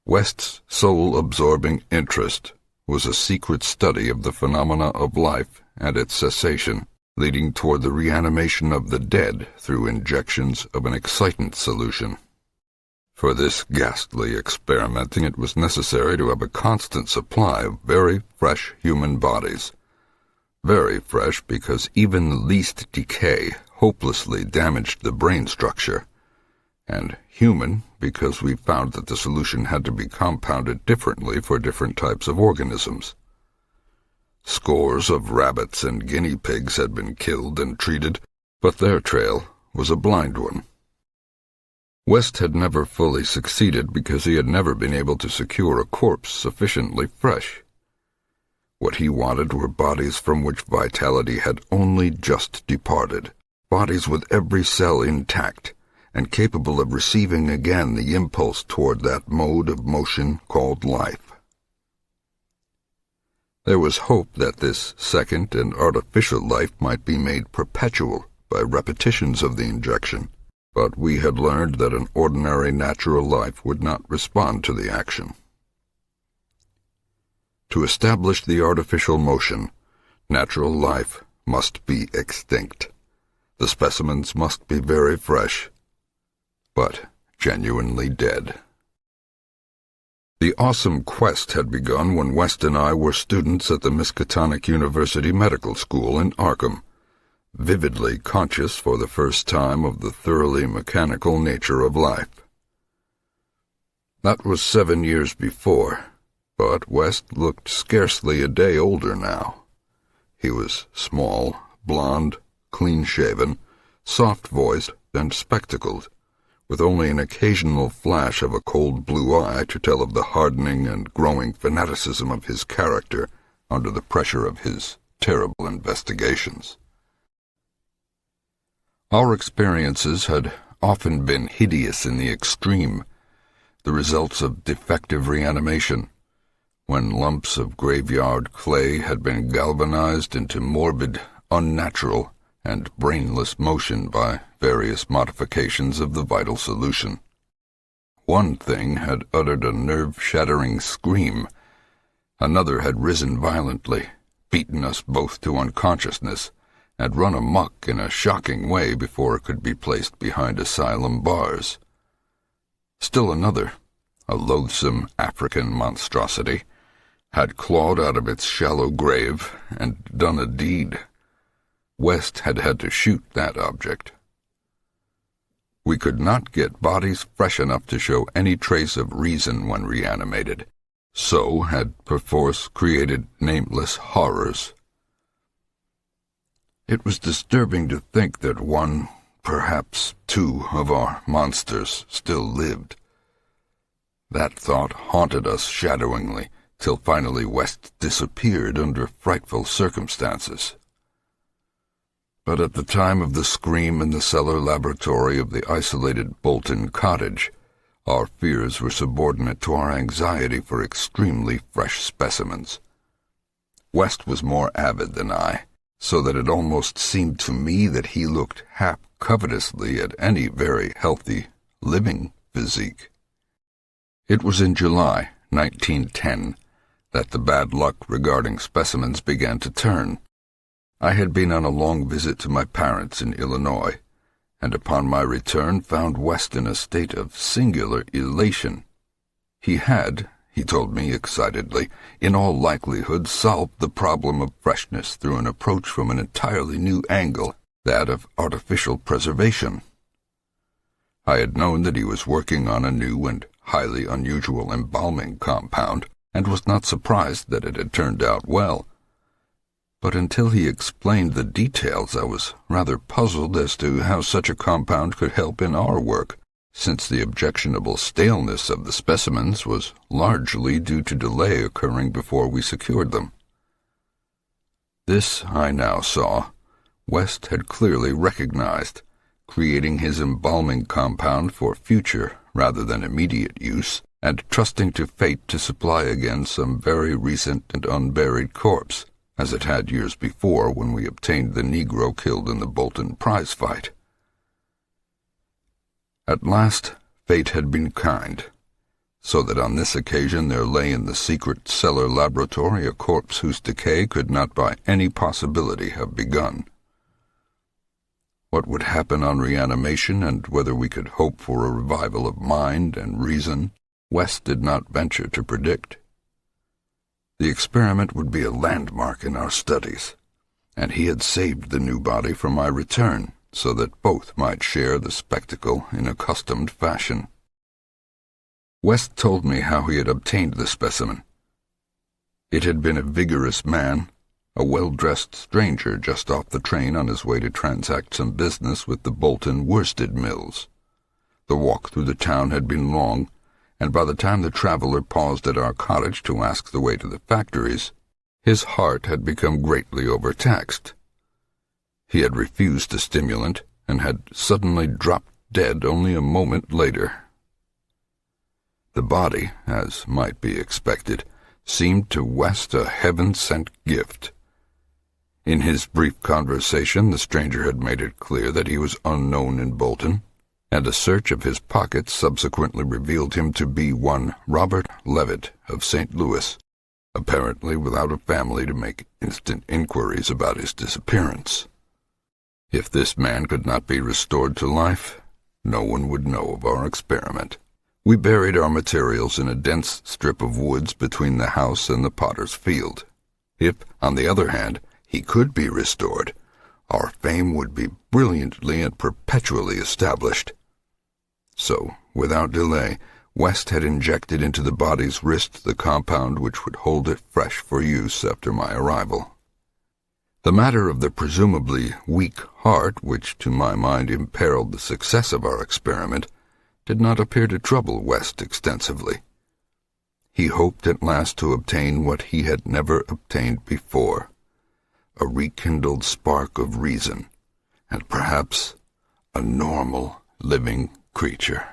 Speaker 1: West's sole-absorbing interest was a secret study of the phenomena of life and its cessation, leading toward the reanimation of the dead through injections of an excitant solution. For this ghastly experimenting it was necessary to have a constant supply of very fresh human bodies. Very fresh because even the least decay hopelessly damaged the brain structure, and human because we found that the solution had to be compounded differently for different types of organisms. Scores of rabbits and guinea pigs had been killed and treated, but their trail was a blind one. West had never fully succeeded because he had never been able to secure a corpse sufficiently fresh. What he wanted were bodies from which vitality had only just departed, bodies with every cell intact, and capable of receiving again the impulse toward that mode of motion called life. There was hope that this second and artificial life might be made perpetual by repetitions of the injection, but we had learned that an ordinary natural life would not respond to the action. To establish the artificial motion, natural life must be extinct. The specimens must be very fresh, but genuinely dead. The awesome quest had begun when West and I were students at the Miskatonic University Medical School in Arkham, vividly conscious for the first time of the thoroughly mechanical nature of life. That was 7 years before, but West looked scarcely a day older now. He was small, blond, clean-shaven, soft-voiced, and spectacled, with only an occasional flash of a cold blue eye to tell of the hardening and growing fanaticism of his character under the pressure of his terrible investigations. Our experiences had often been hideous in the extreme, the results of defective reanimation, when lumps of graveyard clay had been galvanized into morbid, unnatural, and brainless motion by various modifications of the vital solution. One thing had uttered a nerve-shattering scream. Another had risen violently, beaten us both to unconsciousness, and run amok in a shocking way before it could be placed behind asylum bars. Still another, a loathsome African monstrosity, had clawed out of its shallow grave and done a deed. West had had to shoot that object. We could not get bodies fresh enough to show any trace of reason when reanimated, so had perforce created nameless horrors. It was disturbing to think that one, perhaps two, of our monsters still lived. That thought haunted us shadowingly, till finally West disappeared under frightful circumstances. But at the time of the scream in the cellar laboratory of the isolated Bolton cottage, our fears were subordinate to our anxiety for extremely fresh specimens. West was more avid than I, so that it almost seemed to me that he looked half covetously at any very healthy, living physique. It was in July 1910 that the bad luck regarding specimens began to turn. I had been on a long visit to my parents in Illinois, and upon my return found West in a state of singular elation. He had, he told me excitedly, in all likelihood solved the problem of freshness through an approach from an entirely new angle, that of artificial preservation. I had known that he was working on a new and highly unusual embalming compound, and was not surprised that it had turned out well. But until he explained the details, I was rather puzzled as to how such a compound could help in our work, since the objectionable staleness of the specimens was largely due to delay occurring before we secured them. This, I now saw, West had clearly recognized, creating his embalming compound for future rather than immediate use, and trusting to fate to supply again some very recent and unburied corpse, as it had years before when we obtained the Negro killed in the Bolton prize fight. At last, fate had been kind, so that on this occasion there lay in the secret cellar laboratory a corpse whose decay could not by any possibility have begun. What would happen on reanimation, and whether we could hope for a revival of mind and reason, West did not venture to predict. The experiment would be a landmark in our studies, and he had saved the new body for my return, so that both might share the spectacle in accustomed fashion. West told me how he had obtained the specimen. It had been a vigorous man, a well-dressed stranger just off the train on his way to transact some business with the Bolton worsted mills. The walk through the town had been long, and by the time the traveler paused at our cottage to ask the way to the factories, his heart had become greatly overtaxed. He had refused a stimulant, and had suddenly dropped dead only a moment later. The body, as might be expected, seemed to West a heaven-sent gift. In his brief conversation, the stranger had made it clear that he was unknown in Bolton, and a search of his pockets subsequently revealed him to be one Robert Levitt of St. Louis, apparently without a family to make instant inquiries about his disappearance. If this man could not be restored to life, no one would know of our experiment. We buried our materials in a dense strip of woods between the house and the potter's field. If, on the other hand, he could be restored, our fame would be brilliantly and perpetually established. So, without delay, West had injected into the body's wrist the compound which would hold it fresh for use after my arrival. The matter of the presumably weak heart, which to my mind imperiled the success of our experiment, did not appear to trouble West extensively. He hoped at last to obtain what he had never obtained before, a rekindled spark of reason, and perhaps a normal living creature.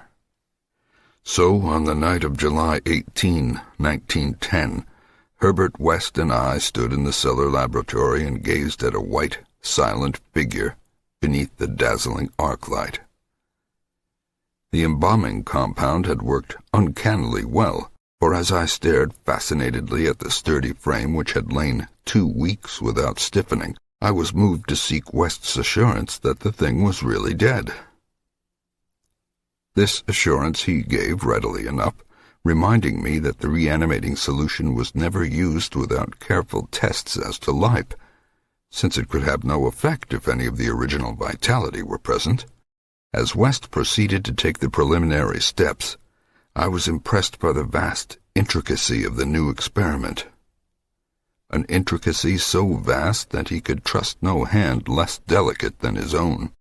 Speaker 1: So, on the night of July 18, 1910, Herbert West and I stood in the cellar laboratory and gazed at a white, silent figure beneath the dazzling arc light. The embalming compound had worked uncannily well, for as I stared fascinatedly at the sturdy frame which had lain 2 weeks without stiffening, I was moved to seek West's assurance that the thing was really dead. This assurance he gave readily enough, reminding me that the reanimating solution was never used without careful tests as to life, since it could have no effect if any of the original vitality were present. As West proceeded to take the preliminary steps, I was impressed by the vast intricacy of the new experiment. An intricacy so vast that he could trust no hand less delicate than his own.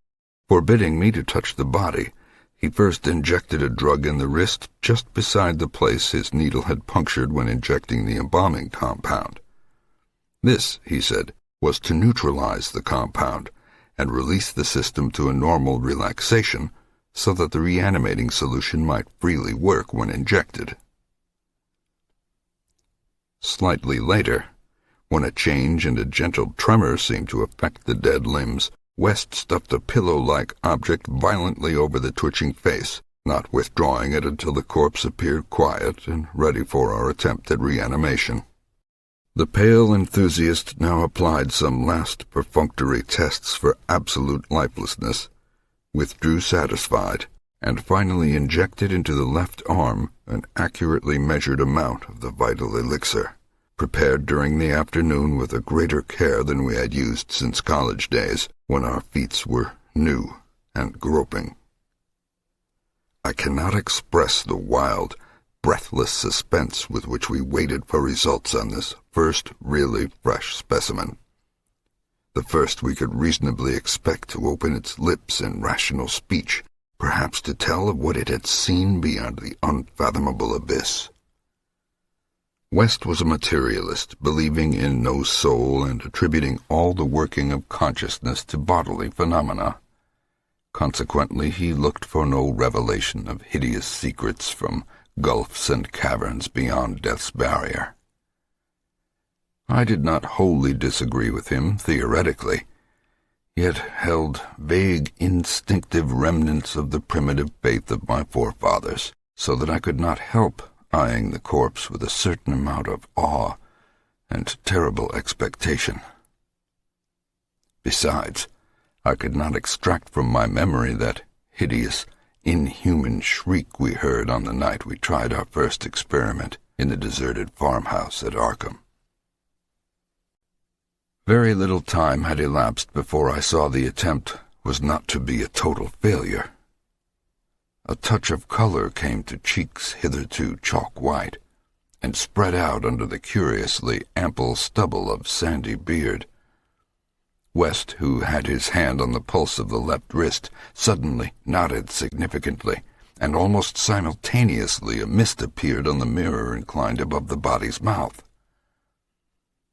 Speaker 1: Forbidding me to touch the body, he first injected a drug in the wrist just beside the place his needle had punctured when injecting the embalming compound. This, he said, was to neutralize the compound and release the system to a normal relaxation so that the reanimating solution might freely work when injected. Slightly later, When a change and a gentle tremor seemed to affect the dead limbs, West stuffed a pillow-like object violently over the twitching face, not withdrawing it until the corpse appeared quiet and ready for our attempt at reanimation. The pale enthusiast now applied some last perfunctory tests for absolute lifelessness, withdrew satisfied, and finally injected into the left arm an accurately measured amount of the vital elixir, prepared during the afternoon with a greater care than we had used since college days, when our feats were new and groping. I cannot express the wild, breathless suspense with which we waited for results on this first really fresh specimen. The first we could reasonably expect to open its lips in rational speech, perhaps to tell of what it had seen beyond the unfathomable abyss. West was a materialist, believing in no soul and attributing all the working of consciousness to bodily phenomena. Consequently, he looked for no revelation of hideous secrets from gulfs and caverns beyond death's barrier. I did not wholly disagree with him theoretically, yet held vague instinctive remnants of the primitive faith of my forefathers, so that I could not help eyeing the corpse with a certain amount of awe and terrible expectation. Besides, I could not extract from my memory that hideous, inhuman shriek we heard on the night we tried our first experiment in the deserted farmhouse at Arkham. Very little time had elapsed before I saw the attempt was not to be a total failure. A touch of color came to cheeks hitherto chalk-white, and spread out under the curiously ample stubble of sandy beard. West, who had his hand on the pulse of the left wrist, suddenly nodded significantly, and almost simultaneously a mist appeared on the mirror inclined above the body's mouth.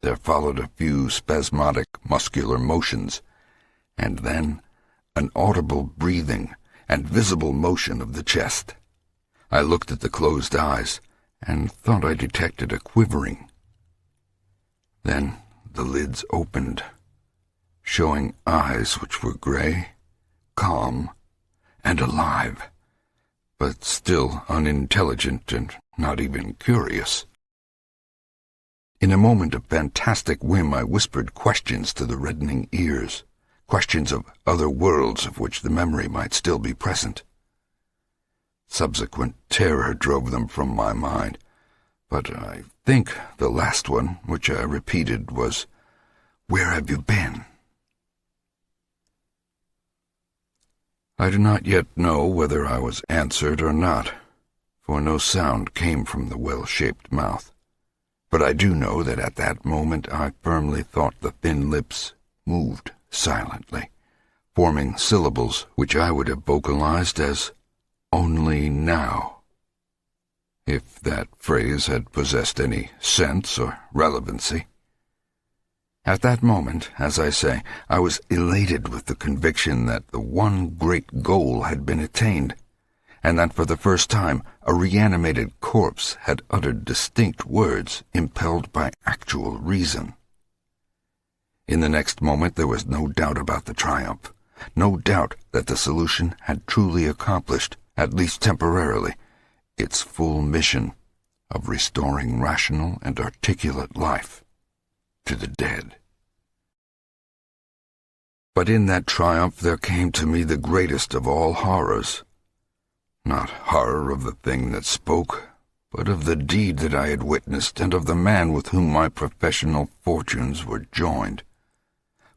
Speaker 1: There followed a few spasmodic muscular motions, and then an audible breathing and visible motion of the chest. I looked at the closed eyes, and thought I detected a quivering. Then the lids opened, showing eyes which were gray, calm, and alive, but still unintelligent and not even curious. In a moment of fantastic whim I whispered questions to the reddening ears, questions of other worlds of which the memory might still be present. Subsequent terror drove them from my mind, but I think the last one, which I repeated, was, "Where have you been?" I do not yet know whether I was answered or not, for no sound came from the well-shaped mouth. But I do know that at that moment I firmly thought the thin lips moved silently, forming syllables which I would have vocalized as "only now," if that phrase had possessed any sense or relevancy. At that moment, as I say, I was elated with the conviction that the one great goal had been attained, and that for the first time a reanimated corpse had uttered distinct words impelled by actual reason. In the next moment there was no doubt about the triumph, no doubt that the solution had truly accomplished, at least temporarily, its full mission of restoring rational and articulate life to the dead. But in that triumph there came to me the greatest of all horrors. Not horror of the thing that spoke, but of the deed that I had witnessed and of the man with whom my professional fortunes were joined.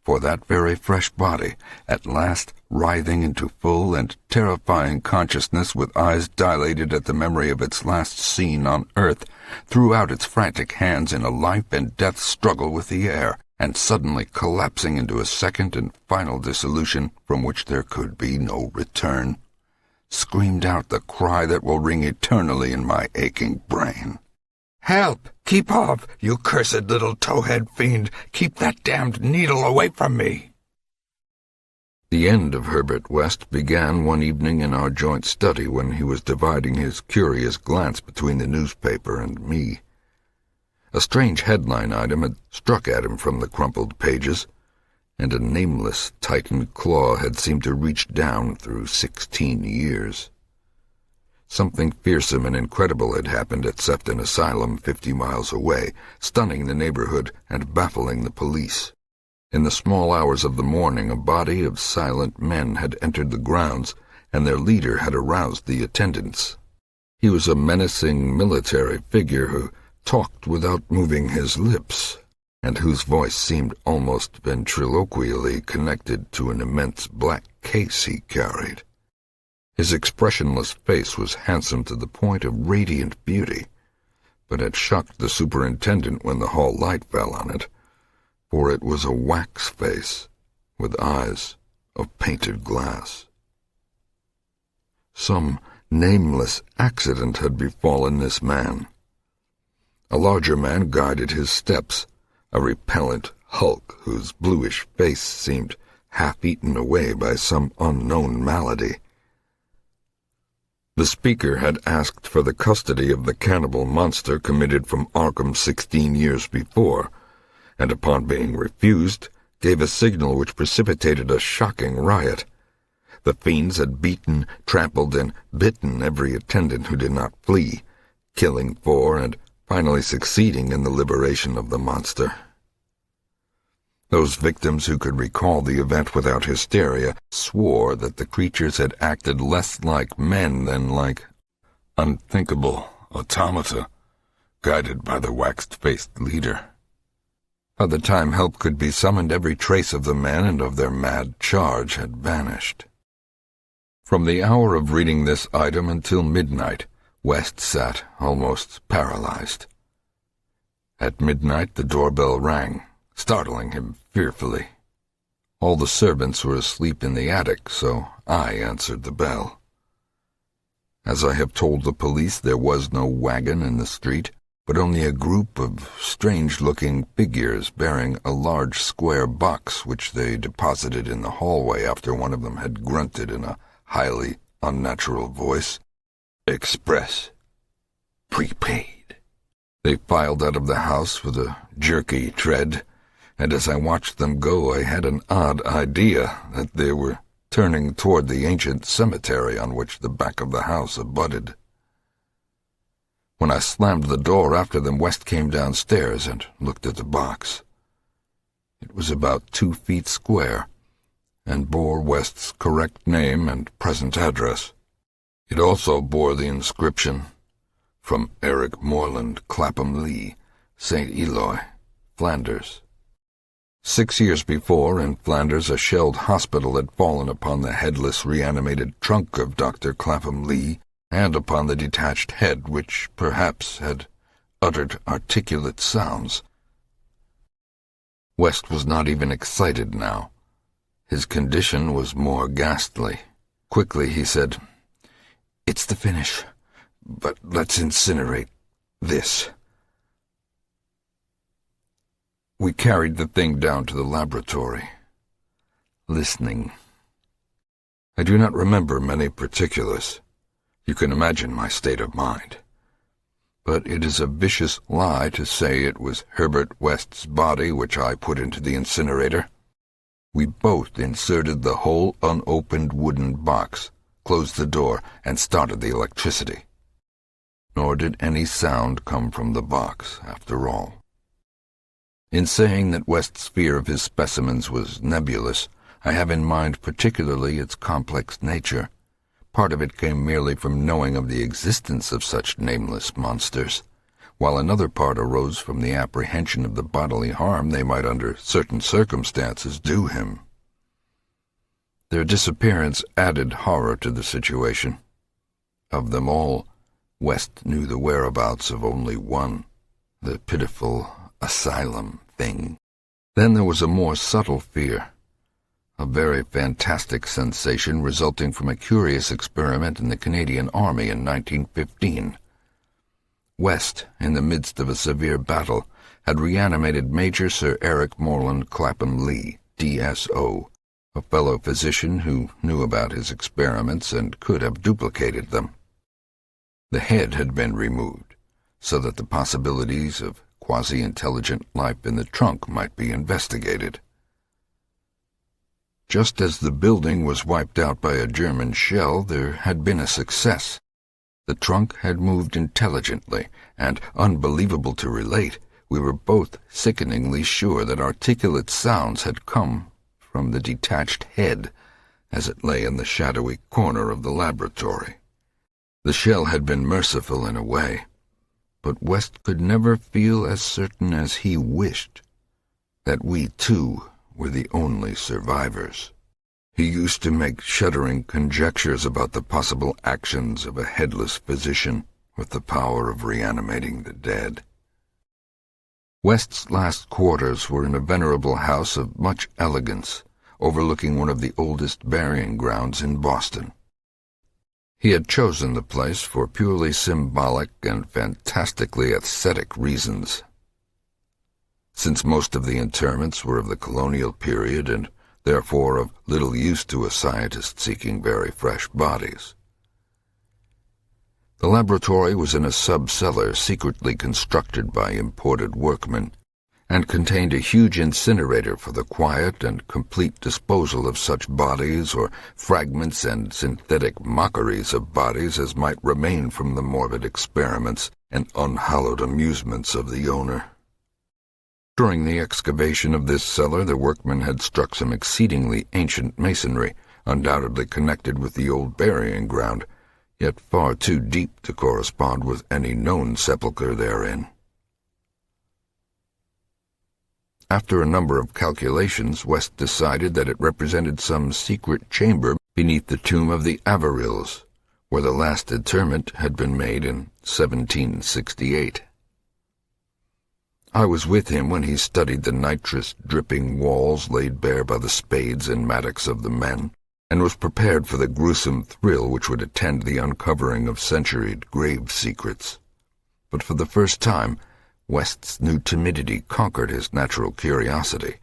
Speaker 1: For that very fresh body, at last writhing into full and terrifying consciousness with eyes dilated at the memory of its last scene on earth, threw out its frantic hands in a life-and-death struggle with the air, and suddenly collapsing into a second and final dissolution from which there could be no return, screamed out the cry that will ring eternally in my aching brain. "Help! Keep off, you cursed little towhead fiend! Keep that damned needle away from me!" The end of Herbert West began one evening in our joint study when he was dividing his curious glance between the newspaper and me. A strange headline item had struck at him from the crumpled pages, and a nameless, tightened claw had seemed to reach down through 16 years. Something fearsome and incredible had happened at Sefton Asylum 50 miles away, stunning the neighborhood and baffling the police. In the small hours of the morning, a body of silent men had entered the grounds, and their leader had aroused the attendants. He was a menacing military figure who talked without moving his lips, and whose voice seemed almost ventriloquially connected to an immense black case he carried. His expressionless face was handsome to the point of radiant beauty, but it shocked the superintendent when the hall light fell on it, for it was a wax face with eyes of painted glass. Some nameless accident had befallen this man. A larger man guided his steps, a repellent hulk whose bluish face seemed half-eaten away by some unknown malady. The speaker had asked for the custody of the cannibal monster committed from Arkham 16 years before, and upon being refused, gave a signal which precipitated a shocking riot. The fiends had beaten, trampled, and bitten every attendant who did not flee, killing 4 and finally succeeding in the liberation of the monster. Those victims who could recall the event without hysteria swore that the creatures had acted less like men than like unthinkable automata, guided by the waxed-faced leader. By the time help could be summoned, every trace of the men and of their mad charge had vanished. From the hour of reading this item until midnight, West sat almost paralyzed. At midnight the doorbell rang, startling him fearfully. All the servants were asleep in the attic, so I answered the bell. As I have told the police, there was no wagon in the street, but only a group of strange-looking figures bearing a large square box which they deposited in the hallway after one of them had grunted in a highly unnatural voice, "Express. Prepaid." They filed out of the house with a jerky tread, and as I watched them go I had an odd idea that they were turning toward the ancient cemetery on which the back of the house abutted. When I slammed the door after them, West came downstairs and looked at the box. It was about 2 feet square, and bore West's correct name and present address. It also bore the inscription, "From Eric Moreland, Clapham Lee, St. Eloi, Flanders." 6 years before, in Flanders, a shelled hospital had fallen upon the headless, reanimated trunk of Dr. Clapham Lee, and upon the detached head, which perhaps had uttered articulate sounds. West was not even excited now. His condition was more ghastly. Quickly he said, "It's the finish, but let's incinerate this." We carried the thing down to the laboratory, listening. I do not remember many particulars. You can imagine my state of mind. But it is a vicious lie to say it was Herbert West's body which I put into the incinerator. We both inserted the whole unopened wooden box, closed the door, and started the electricity. Nor did any sound come from the box, after all. In saying that West's fear of his specimens was nebulous, I have in mind particularly its complex nature. Part of it came merely from knowing of the existence of such nameless monsters, while another part arose from the apprehension of the bodily harm they might under certain circumstances do him. Their disappearance added horror to the situation. Of them all, West knew the whereabouts of only one, the pitiful asylum thing. Then there was a more subtle fear, a very fantastic sensation resulting from a curious experiment in the Canadian Army in 1915. West, in the midst of a severe battle, had reanimated Major Sir Eric Moreland Clapham Lee, DSO, a fellow physician who knew about his experiments and could have duplicated them. The head had been removed, so that the possibilities of quasi-intelligent life in the trunk might be investigated. Just as the building was wiped out by a German shell, there had been a success. The trunk had moved intelligently, and, unbelievable to relate, we were both sickeningly sure that articulate sounds had come from the detached head as it lay in the shadowy corner of the laboratory. The shell had been merciful in a way, but West could never feel as certain as he wished that we, too, were the only survivors. He used to make shuddering conjectures about the possible actions of a headless physician with the power of reanimating the dead. West's last quarters were in a venerable house of much elegance, overlooking one of the oldest burying grounds in Boston. He had chosen the place for purely symbolic and fantastically aesthetic reasons. Since most of the interments were of the colonial period and therefore of little use to a scientist seeking very fresh bodies. The laboratory was in a sub-cellar secretly constructed by imported workmen and contained a huge incinerator for the quiet and complete disposal of such bodies or fragments and synthetic mockeries of bodies as might remain from the morbid experiments and unhallowed amusements of the owner. During the excavation of this cellar, the workmen had struck some exceedingly ancient masonry, undoubtedly connected with the old burying ground, yet far too deep to correspond with any known sepulchre therein. After a number of calculations, West decided that it represented some secret chamber beneath the tomb of the Averills, where the last interment had been made in 1768. I was with him when he studied the nitrous-dripping walls laid bare by the spades and mattocks of the men, and was prepared for the gruesome thrill which would attend the uncovering of centuried grave secrets. But for the first time, West's new timidity conquered his natural curiosity,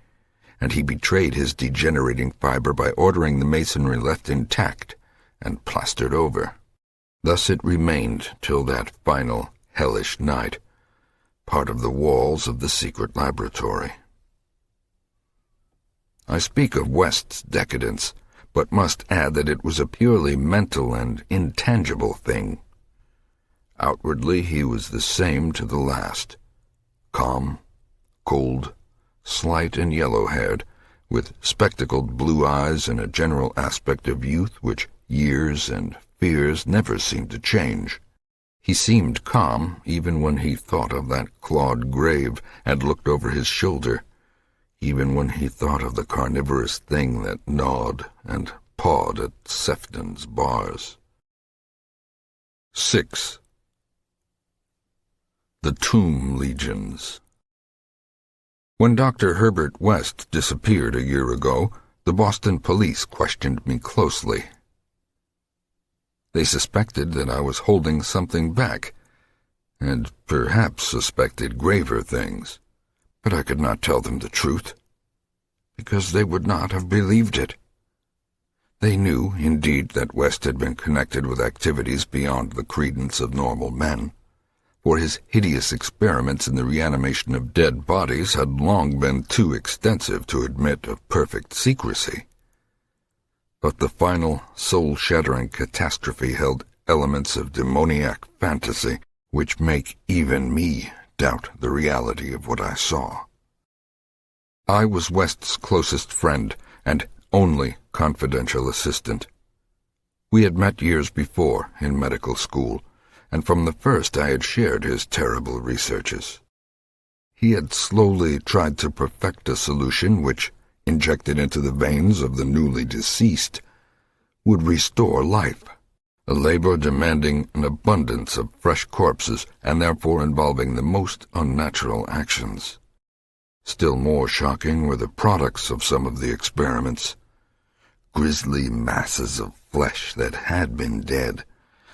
Speaker 1: and he betrayed his degenerating fiber by ordering the masonry left intact and plastered over. Thus it remained till that final, hellish night, part of the walls of the secret laboratory. I speak of West's decadence, but must add that it was a purely mental and intangible thing. Outwardly he was the same to the last, calm, cold, slight and yellow-haired, with spectacled blue eyes and a general aspect of youth which years and fears never seemed to change. He seemed calm even when he thought of that clawed grave and looked over his shoulder, even when he thought of the carnivorous thing that gnawed and pawed at Sefton's bars. 6. The Tomb Legions. When Dr. Herbert West disappeared a year ago, the Boston police questioned me closely. They suspected that I was holding something back, and perhaps suspected graver things, but I could not tell them the truth, because they would not have believed it. They knew, indeed, that West had been connected with activities beyond the credence of normal men, for his hideous experiments in the reanimation of dead bodies had long been too extensive to admit of perfect secrecy. But the final, soul-shattering catastrophe held elements of demoniac fantasy which make even me doubt the reality of what I saw. I was West's closest friend and only confidential assistant. We had met years before in medical school, and from the first I had shared his terrible researches. He had slowly tried to perfect a solution which, injected into the veins of the newly deceased, would restore life, a labor demanding an abundance of fresh corpses and therefore involving the most unnatural actions. Still more shocking were the products of some of the experiments, grisly masses of flesh that had been dead,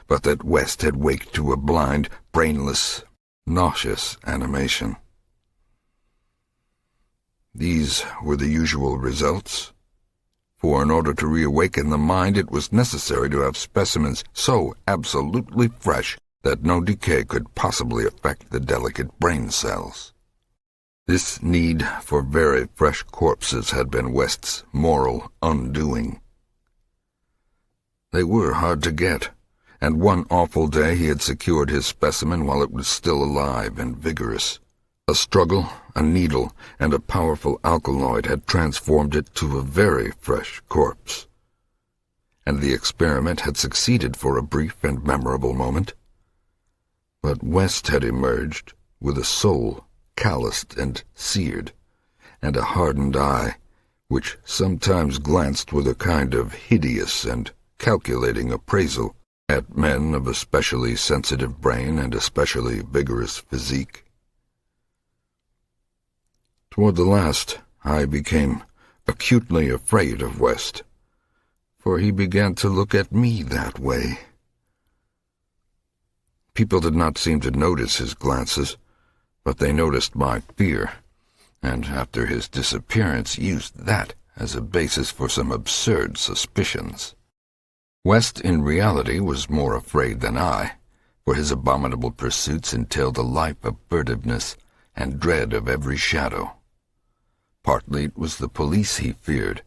Speaker 1: but that West had waked to a blind, brainless, nauseous animation. These were the usual results, for in order to reawaken the mind it was necessary to have specimens so absolutely fresh that no decay could possibly affect the delicate brain cells. This need for very fresh corpses had been West's moral undoing. They were hard to get, and one awful day he had secured his specimen while it was still alive and vigorous. A struggle, a needle, and a powerful alkaloid had transformed it to a very fresh corpse. And the experiment had succeeded for a brief and memorable moment. But West had emerged with a soul calloused and seared, and a hardened eye, which sometimes glanced with a kind of hideous and calculating appraisal at men of especially sensitive brain and especially vigorous physique. Toward the last, I became acutely afraid of West, for he began to look at me that way. People did not seem to notice his glances, but they noticed my fear, and after his disappearance used that as a basis for some absurd suspicions. West, in reality, was more afraid than I, for his abominable pursuits entailed a life of furtiveness and dread of every shadow. Partly it was the police he feared,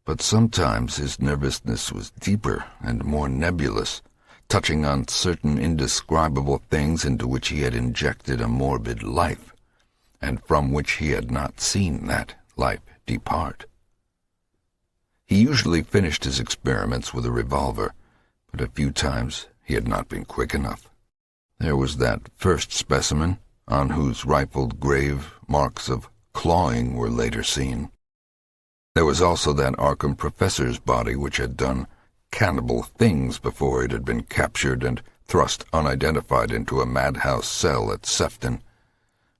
Speaker 1: but sometimes his nervousness was deeper and more nebulous, touching on certain indescribable things into which he had injected a morbid life, and from which he had not seen that life depart. He usually finished his experiments with a revolver, but a few times he had not been quick enough. There was that first specimen, on whose rifled grave marks of clawing were later seen. There was also that Arkham professor's body which had done cannibal things before it had been captured and thrust unidentified into a madhouse cell at Sefton,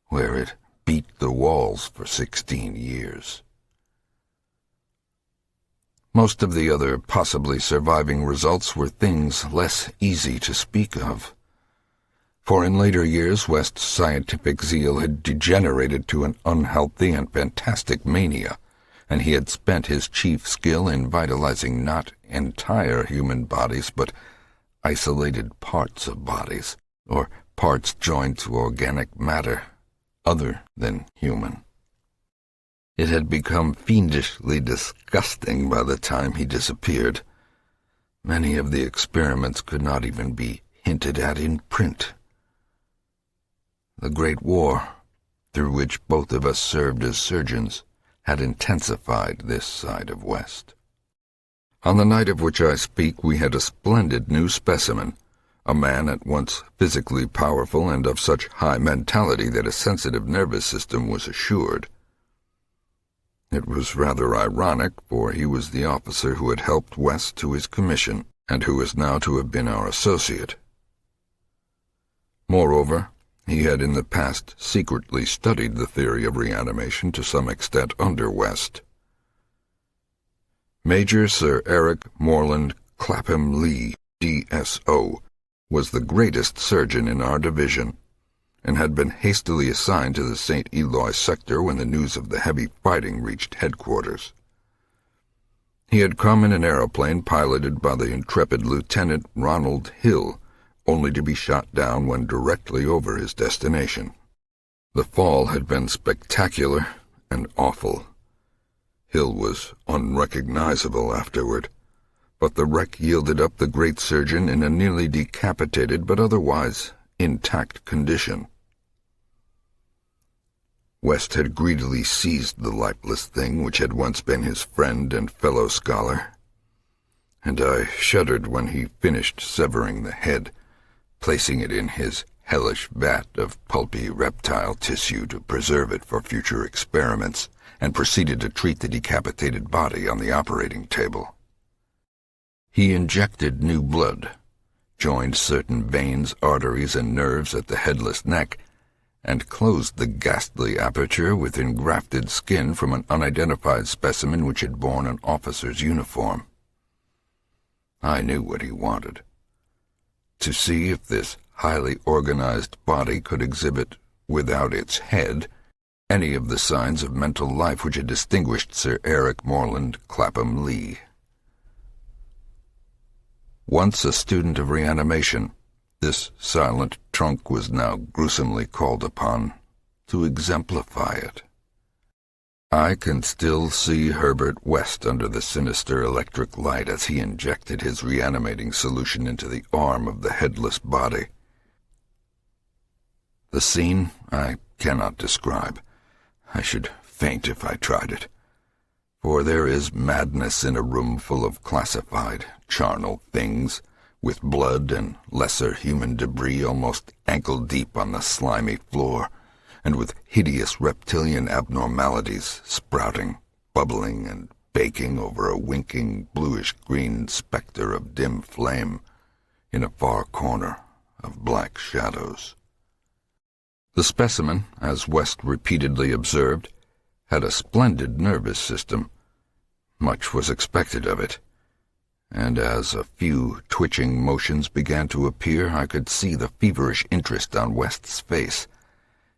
Speaker 1: where it beat the walls for 16 years. Most of the other possibly surviving results were things less easy to speak of. For in later years West's scientific zeal had degenerated to an unhealthy and fantastic mania, and he had spent his chief skill in vitalizing not entire human bodies, but isolated parts of bodies, or parts joined to organic matter, other than human. It had become fiendishly disgusting by the time he disappeared. Many of the experiments could not even be hinted at in print. The Great War, through which both of us served as surgeons, had intensified this side of West. On the night of which I speak, we had a splendid new specimen, a man at once physically powerful and of such high mentality that a sensitive nervous system was assured. It was rather ironic, for he was the officer who had helped West to his commission, and who is now to have been our associate. Moreover, he had in the past secretly studied the theory of reanimation to some extent under West. Major Sir Eric Morland Clapham Lee, D.S.O., was the greatest surgeon in our division, and had been hastily assigned to the St. Eloi sector when the news of the heavy fighting reached headquarters. He had come in an aeroplane piloted by the intrepid Lieutenant Ronald Hill, only to be shot down when directly over his destination. The fall had been spectacular and awful. Hill was unrecognizable afterward, but the wreck yielded up the great surgeon in a nearly decapitated but otherwise intact condition. West had greedily seized the lifeless thing which had once been his friend and fellow scholar, and I shuddered when he finished severing the head, placing it in his hellish vat of pulpy reptile tissue to preserve it for future experiments, and proceeded to treat the decapitated body on the operating table. He injected new blood, joined certain veins, arteries, and nerves at the headless neck, and closed the ghastly aperture with engrafted skin from an unidentified specimen which had borne an officer's uniform. I knew what he wanted: to see if this highly organized body could exhibit, without its head, any of the signs of mental life which had distinguished Sir Eric Morland Clapham Lee. Once a student of reanimation, this silent trunk was now gruesomely called upon to exemplify it. I can still see Herbert West under the sinister electric light as he injected his reanimating solution into the arm of the headless body. The scene I cannot describe. I should faint if I tried it. For there is madness in a room full of classified, charnel things, with blood and lesser human debris almost ankle-deep on the slimy floor, and with hideous reptilian abnormalities sprouting, bubbling, and baking over a winking bluish-green specter of dim flame in a far corner of black shadows. The specimen, as West repeatedly observed, had a splendid nervous system. Much was expected of it, and as a few twitching motions began to appear, I could see the feverish interest on West's face.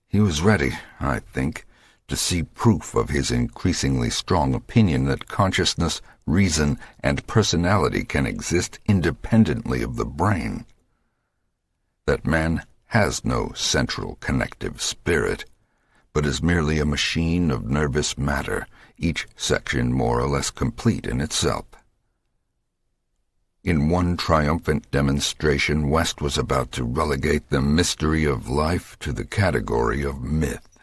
Speaker 1: He was ready, I think, to see proof of his increasingly strong opinion that consciousness, reason, and personality can exist independently of the brain. That man has no central connective spirit, but is merely a machine of nervous matter, each section more or less complete in itself. In one triumphant demonstration, West was about to relegate the mystery of life to the category of myth.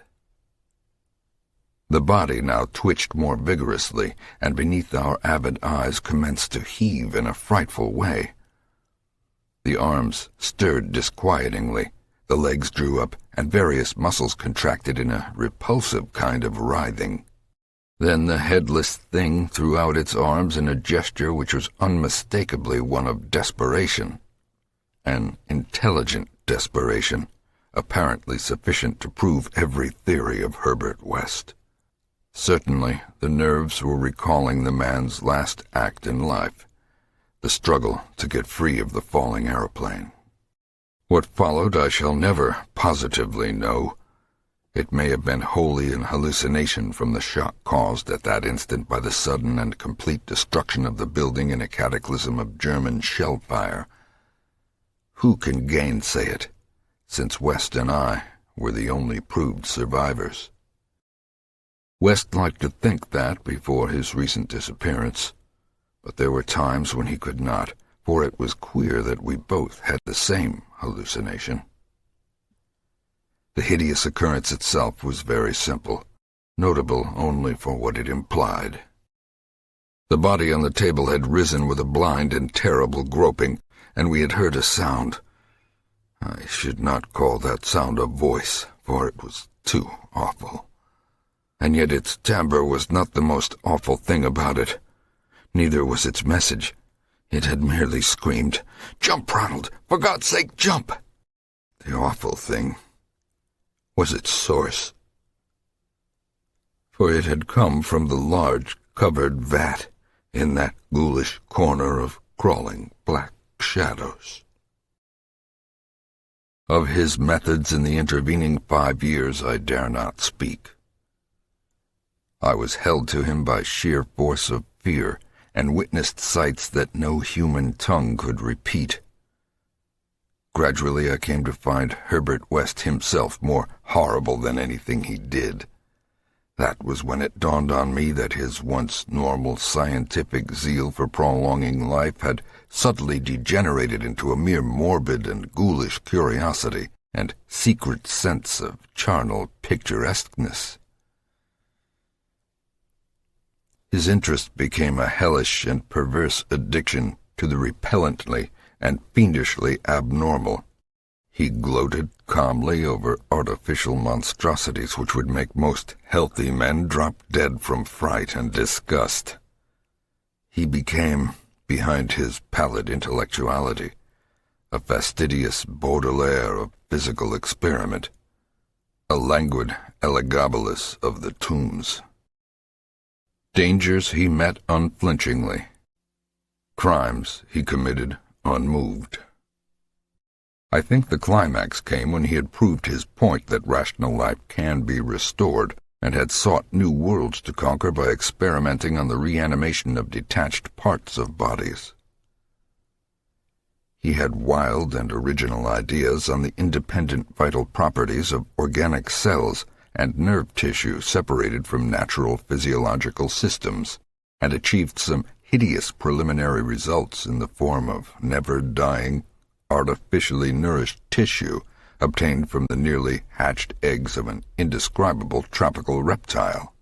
Speaker 1: The body now twitched more vigorously, and beneath our avid eyes commenced to heave in a frightful way. The arms stirred disquietingly, the legs drew up, and various muscles contracted in a repulsive kind of writhing. Then the headless thing threw out its arms in a gesture which was unmistakably one of desperation. An intelligent desperation, apparently sufficient to prove every theory of Herbert West. Certainly, the nerves were recalling the man's last act in life, the struggle to get free of the falling aeroplane. What followed I shall never positively know. It may have been wholly an hallucination from the shock caused at that instant by the sudden and complete destruction of the building in a cataclysm of German shell fire. Who can gainsay it, since West and I were the only proved survivors? West liked to think that before his recent disappearance, but there were times when he could not, for it was queer that we both had the same hallucination. The hideous occurrence itself was very simple, notable only for what it implied. The body on the table had risen with a blind and terrible groping, and we had heard a sound. I should not call that sound a voice, for it was too awful. And yet its timbre was not the most awful thing about it. Neither was its message. It had merely screamed, "Jump, Ronald! For God's sake, jump!" The awful thing was its source, for it had come from the large covered vat in that ghoulish corner of crawling black shadows. Of his methods in the intervening 5 years I dare not speak. I was held to him by sheer force of fear, and witnessed sights that no human tongue could repeat. Gradually I came to find Herbert West himself more horrible than anything he did. That was when it dawned on me that his once normal scientific zeal for prolonging life had subtly degenerated into a mere morbid and ghoulish curiosity and secret sense of charnel picturesqueness. His interest became a hellish and perverse addiction to the repellently and fiendishly abnormal. He gloated calmly over artificial monstrosities which would make most healthy men drop dead from fright and disgust. He became, behind his pallid intellectuality, a fastidious Baudelaire of physical experiment, a languid Elagabalus of the tombs. Dangers he met unflinchingly. Crimes he committed unmoved. I think the climax came when he had proved his point that rational life can be restored, and had sought new worlds to conquer by experimenting on the reanimation of detached parts of bodies. He had wild and original ideas on the independent vital properties of organic cells and nerve tissue separated from natural physiological systems, and achieved some hideous preliminary results in the form of never-dying, artificially nourished tissue obtained from the nearly hatched eggs of an indescribable tropical reptile.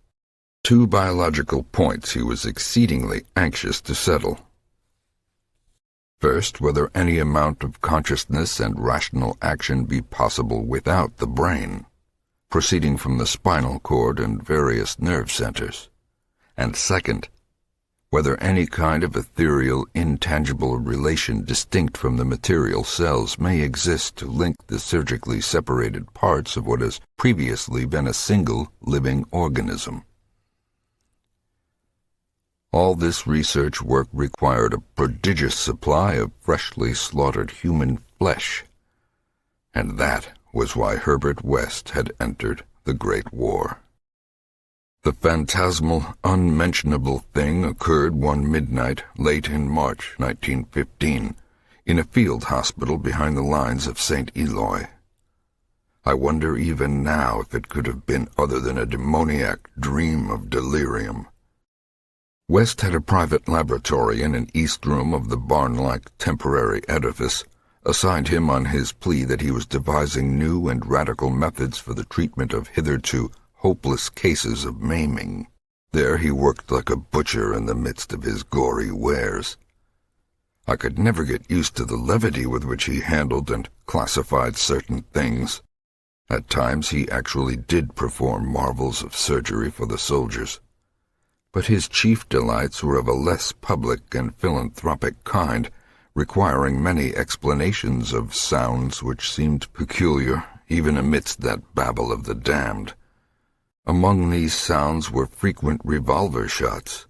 Speaker 1: Two biological points he was exceedingly anxious to settle. First, whether any amount of consciousness and rational action be possible without the brain, proceeding from the spinal cord and various nerve centers. And second, whether any kind of ethereal, intangible relation distinct from the material cells may exist to link the surgically separated parts of what has previously been a single living organism. All this research work required a prodigious supply of freshly slaughtered human flesh, and that was why Herbert West had entered the Great War. The phantasmal, unmentionable thing occurred one midnight late in March 1915 in a field hospital behind the lines of St. Eloi. I wonder even now if it could have been other than a demoniac dream of delirium. West had a private laboratory in an east room of the barn-like temporary edifice, assigned him on his plea that he was devising new and radical methods for the treatment of hitherto hopeless cases of maiming. There he worked like a butcher in the midst of his gory wares. I could never get used to the levity with which he handled and classified certain things. At times he actually did perform marvels of surgery for the soldiers. But his chief delights were of a less public and philanthropic kind, requiring many explanations of sounds which seemed peculiar even amidst that babble of the damned. Among these sounds were frequent revolver shots,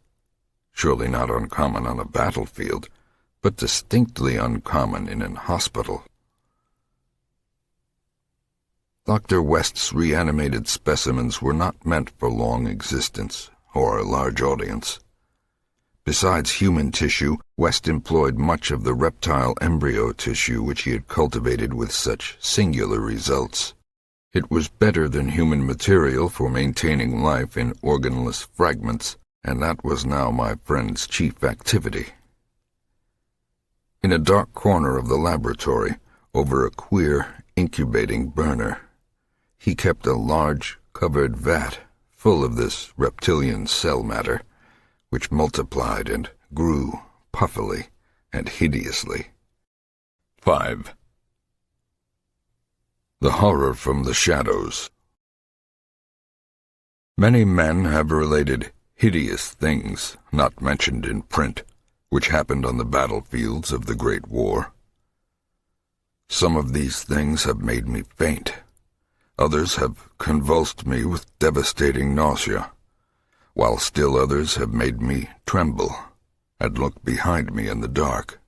Speaker 1: surely not uncommon on a battlefield, but distinctly uncommon in an hospital. Dr. West's reanimated specimens were not meant for long existence or a large audience. Besides human tissue, West employed much of the reptile embryo tissue which he had cultivated with such singular results. It was better than human material for maintaining life in organless fragments, and that was now my friend's chief activity. In a dark corner of the laboratory, over a queer incubating burner, he kept a large covered vat full of this reptilian cell matter, which multiplied and grew puffily and hideously. 5. The horror from the shadows. Many men have related hideous things not mentioned in print, which happened on the battlefields of the Great War. Some of these things have made me faint. Others have convulsed me with devastating nausea, while still others have made me tremble and look behind me in the dark.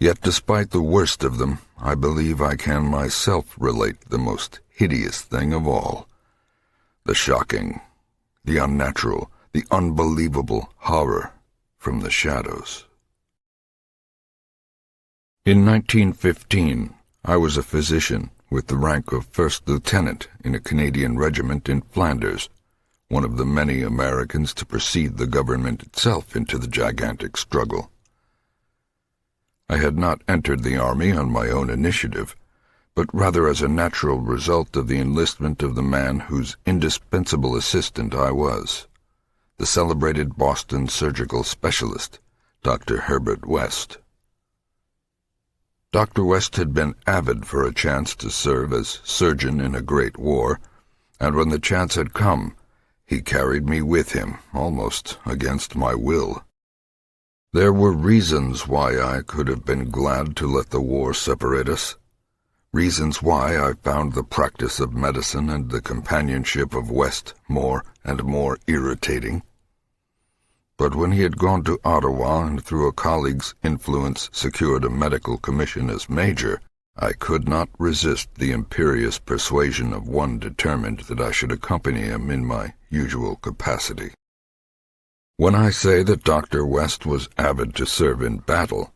Speaker 1: Yet despite the worst of them, I believe I can myself relate the most hideous thing of all, the shocking, the unnatural, the unbelievable horror from the shadows. In 1915, I was a physician with the rank of first lieutenant in a Canadian regiment in Flanders, one of the many Americans to precede the government itself into the gigantic struggle. I had not entered the army on my own initiative, but rather as a natural result of the enlistment of the man whose indispensable assistant I was, the celebrated Boston surgical specialist, Dr. Herbert West. Dr. West had been avid for a chance to serve as surgeon in a great war, and when the chance had come, he carried me with him, almost against my will. There were reasons why I could have been glad to let the war separate us, reasons why I found the practice of medicine and the companionship of West more and more irritating. But when he had gone to Ottawa and through a colleague's influence secured a medical commission as major, I could not resist the imperious persuasion of one determined that I should accompany him in my usual capacity. When I say that Dr. West was avid to serve in battle,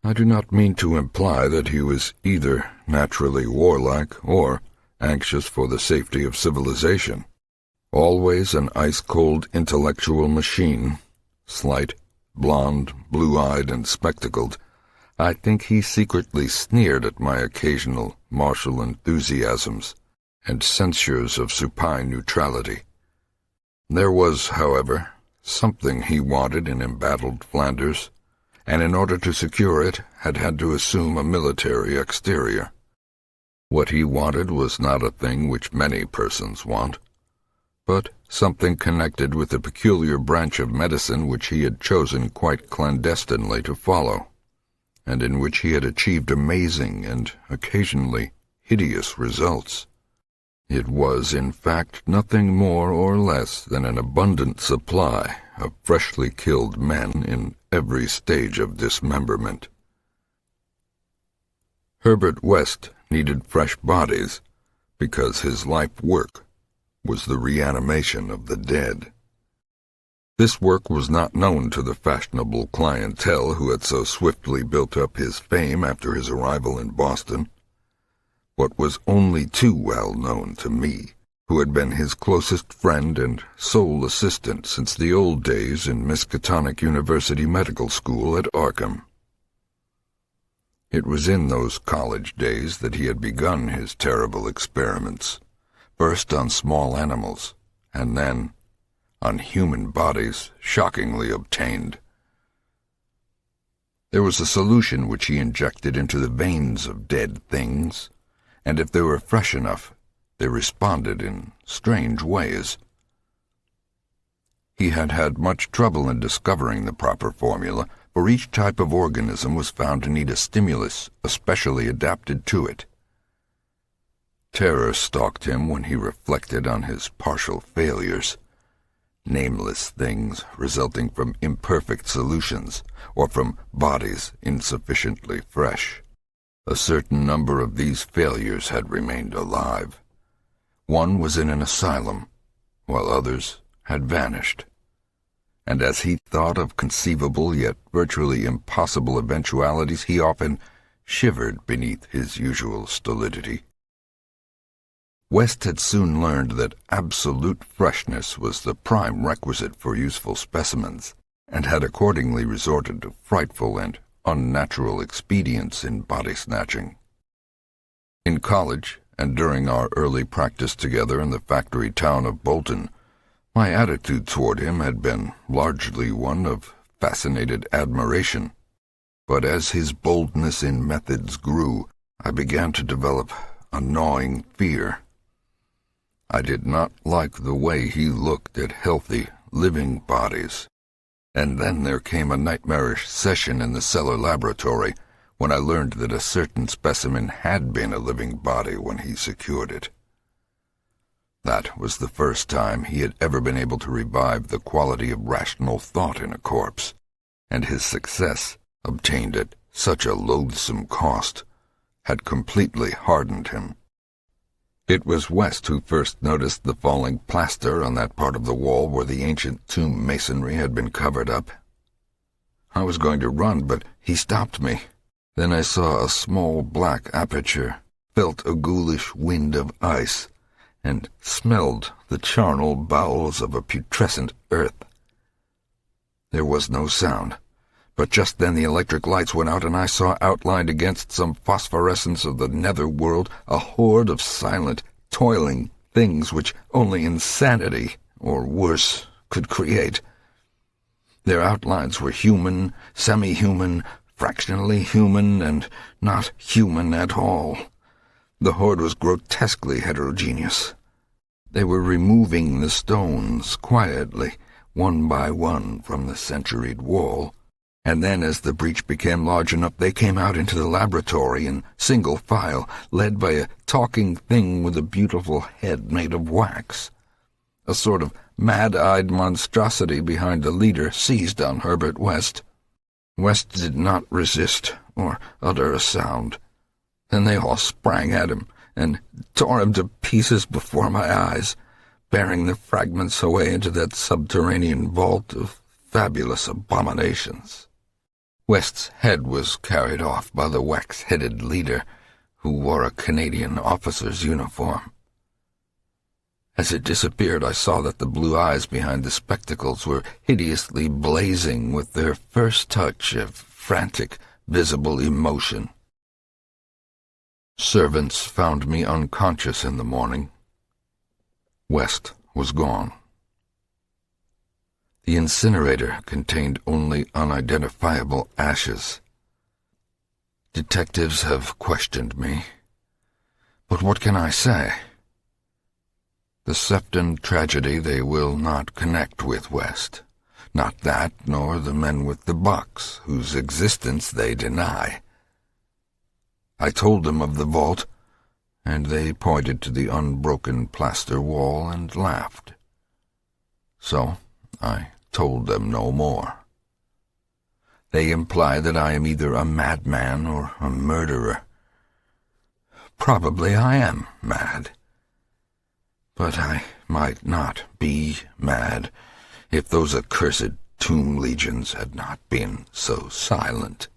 Speaker 1: I do not mean to imply that he was either naturally warlike or, anxious for the safety of civilization. Always an ice-cold intellectual machine, slight, blonde, blue-eyed, and spectacled, I think he secretly sneered at my occasional martial enthusiasms and censures of supine neutrality. There was, however, something he wanted in embattled Flanders, and in order to secure it had had to assume a military exterior. What he wanted was not a thing which many persons want, but something connected with a peculiar branch of medicine which he had chosen quite clandestinely to follow, and in which he had achieved amazing and occasionally hideous results. It was, in fact, nothing more or less than an abundant supply of freshly killed men in every stage of dismemberment. Herbert West needed fresh bodies because his life work was the reanimation of the dead. This work was not known to the fashionable clientele who had so swiftly built up his fame after his arrival in Boston. What was only too well known to me, who had been his closest friend and sole assistant since the old days in Miskatonic University Medical School at Arkham. It was in those college days that he had begun his terrible experiments, first on small animals, and then on human bodies shockingly obtained. There was a solution which he injected into the veins of dead things, and if they were fresh enough, they responded in strange ways. He had had much trouble in discovering the proper formula, for each type of organism was found to need a stimulus especially adapted to it. Terror stalked him when he reflected on his partial failures, nameless things resulting from imperfect solutions or from bodies insufficiently fresh. A certain number of these failures had remained alive. One was in an asylum, while others had vanished. And as he thought of conceivable yet virtually impossible eventualities, he often shivered beneath his usual stolidity. West had soon learned that absolute freshness was the prime requisite for useful specimens, and had accordingly resorted to frightful and unnatural expedients in body-snatching. In college, and during our early practice together in the factory town of Bolton, my attitude toward him had been largely one of fascinated admiration. But as his boldness in methods grew, I began to develop a gnawing fear. I did not like the way he looked at healthy, living bodies. And then there came a nightmarish session in the cellar laboratory when I learned that a certain specimen had been a living body when he secured it. That was the first time he had ever been able to revive the quality of rational thought in a corpse, and his success, obtained at such a loathsome cost, had completely hardened him. It was West who first noticed the falling plaster on that part of the wall where the ancient tomb masonry had been covered up. I was going to run, but he stopped me. Then I saw a small black aperture, felt a ghoulish wind of ice, and smelled the charnel bowels of a putrescent earth. There was no sound, but just then the electric lights went out and I saw outlined against some phosphorescence of the nether world a horde of silent, toiling things which only insanity, or worse, could create. Their outlines were human, semi-human, fractionally human, and not human at all. The horde was grotesquely heterogeneous. They were removing the stones quietly, one by one, from the centuried wall, and then as the breach became large enough they came out into the laboratory in single file, led by a talking thing with a beautiful head made of wax. A sort of mad-eyed monstrosity behind the leader seized on Herbert West. West did not resist or utter a sound. Then they all sprang at him and tore him to pieces before my eyes, bearing the fragments away into that subterranean vault of fabulous abominations. West's head was carried off by the wax-headed leader, who wore a Canadian officer's uniform. As it disappeared, I saw that the blue eyes behind the spectacles were hideously blazing with their first touch of frantic, visible emotion. Servants found me unconscious in the morning. West was gone. The incinerator contained only unidentifiable ashes. Detectives have questioned me, but what can I say? The Sefton tragedy they will not connect with West. Not that, nor the men with the box, whose existence they deny. I told them of the vault, and they pointed to the unbroken plaster wall and laughed. So I told them no more. They imply that I am either a madman or a murderer. Probably I am mad. But I might not be mad if those accursed tomb legions had not been so silent.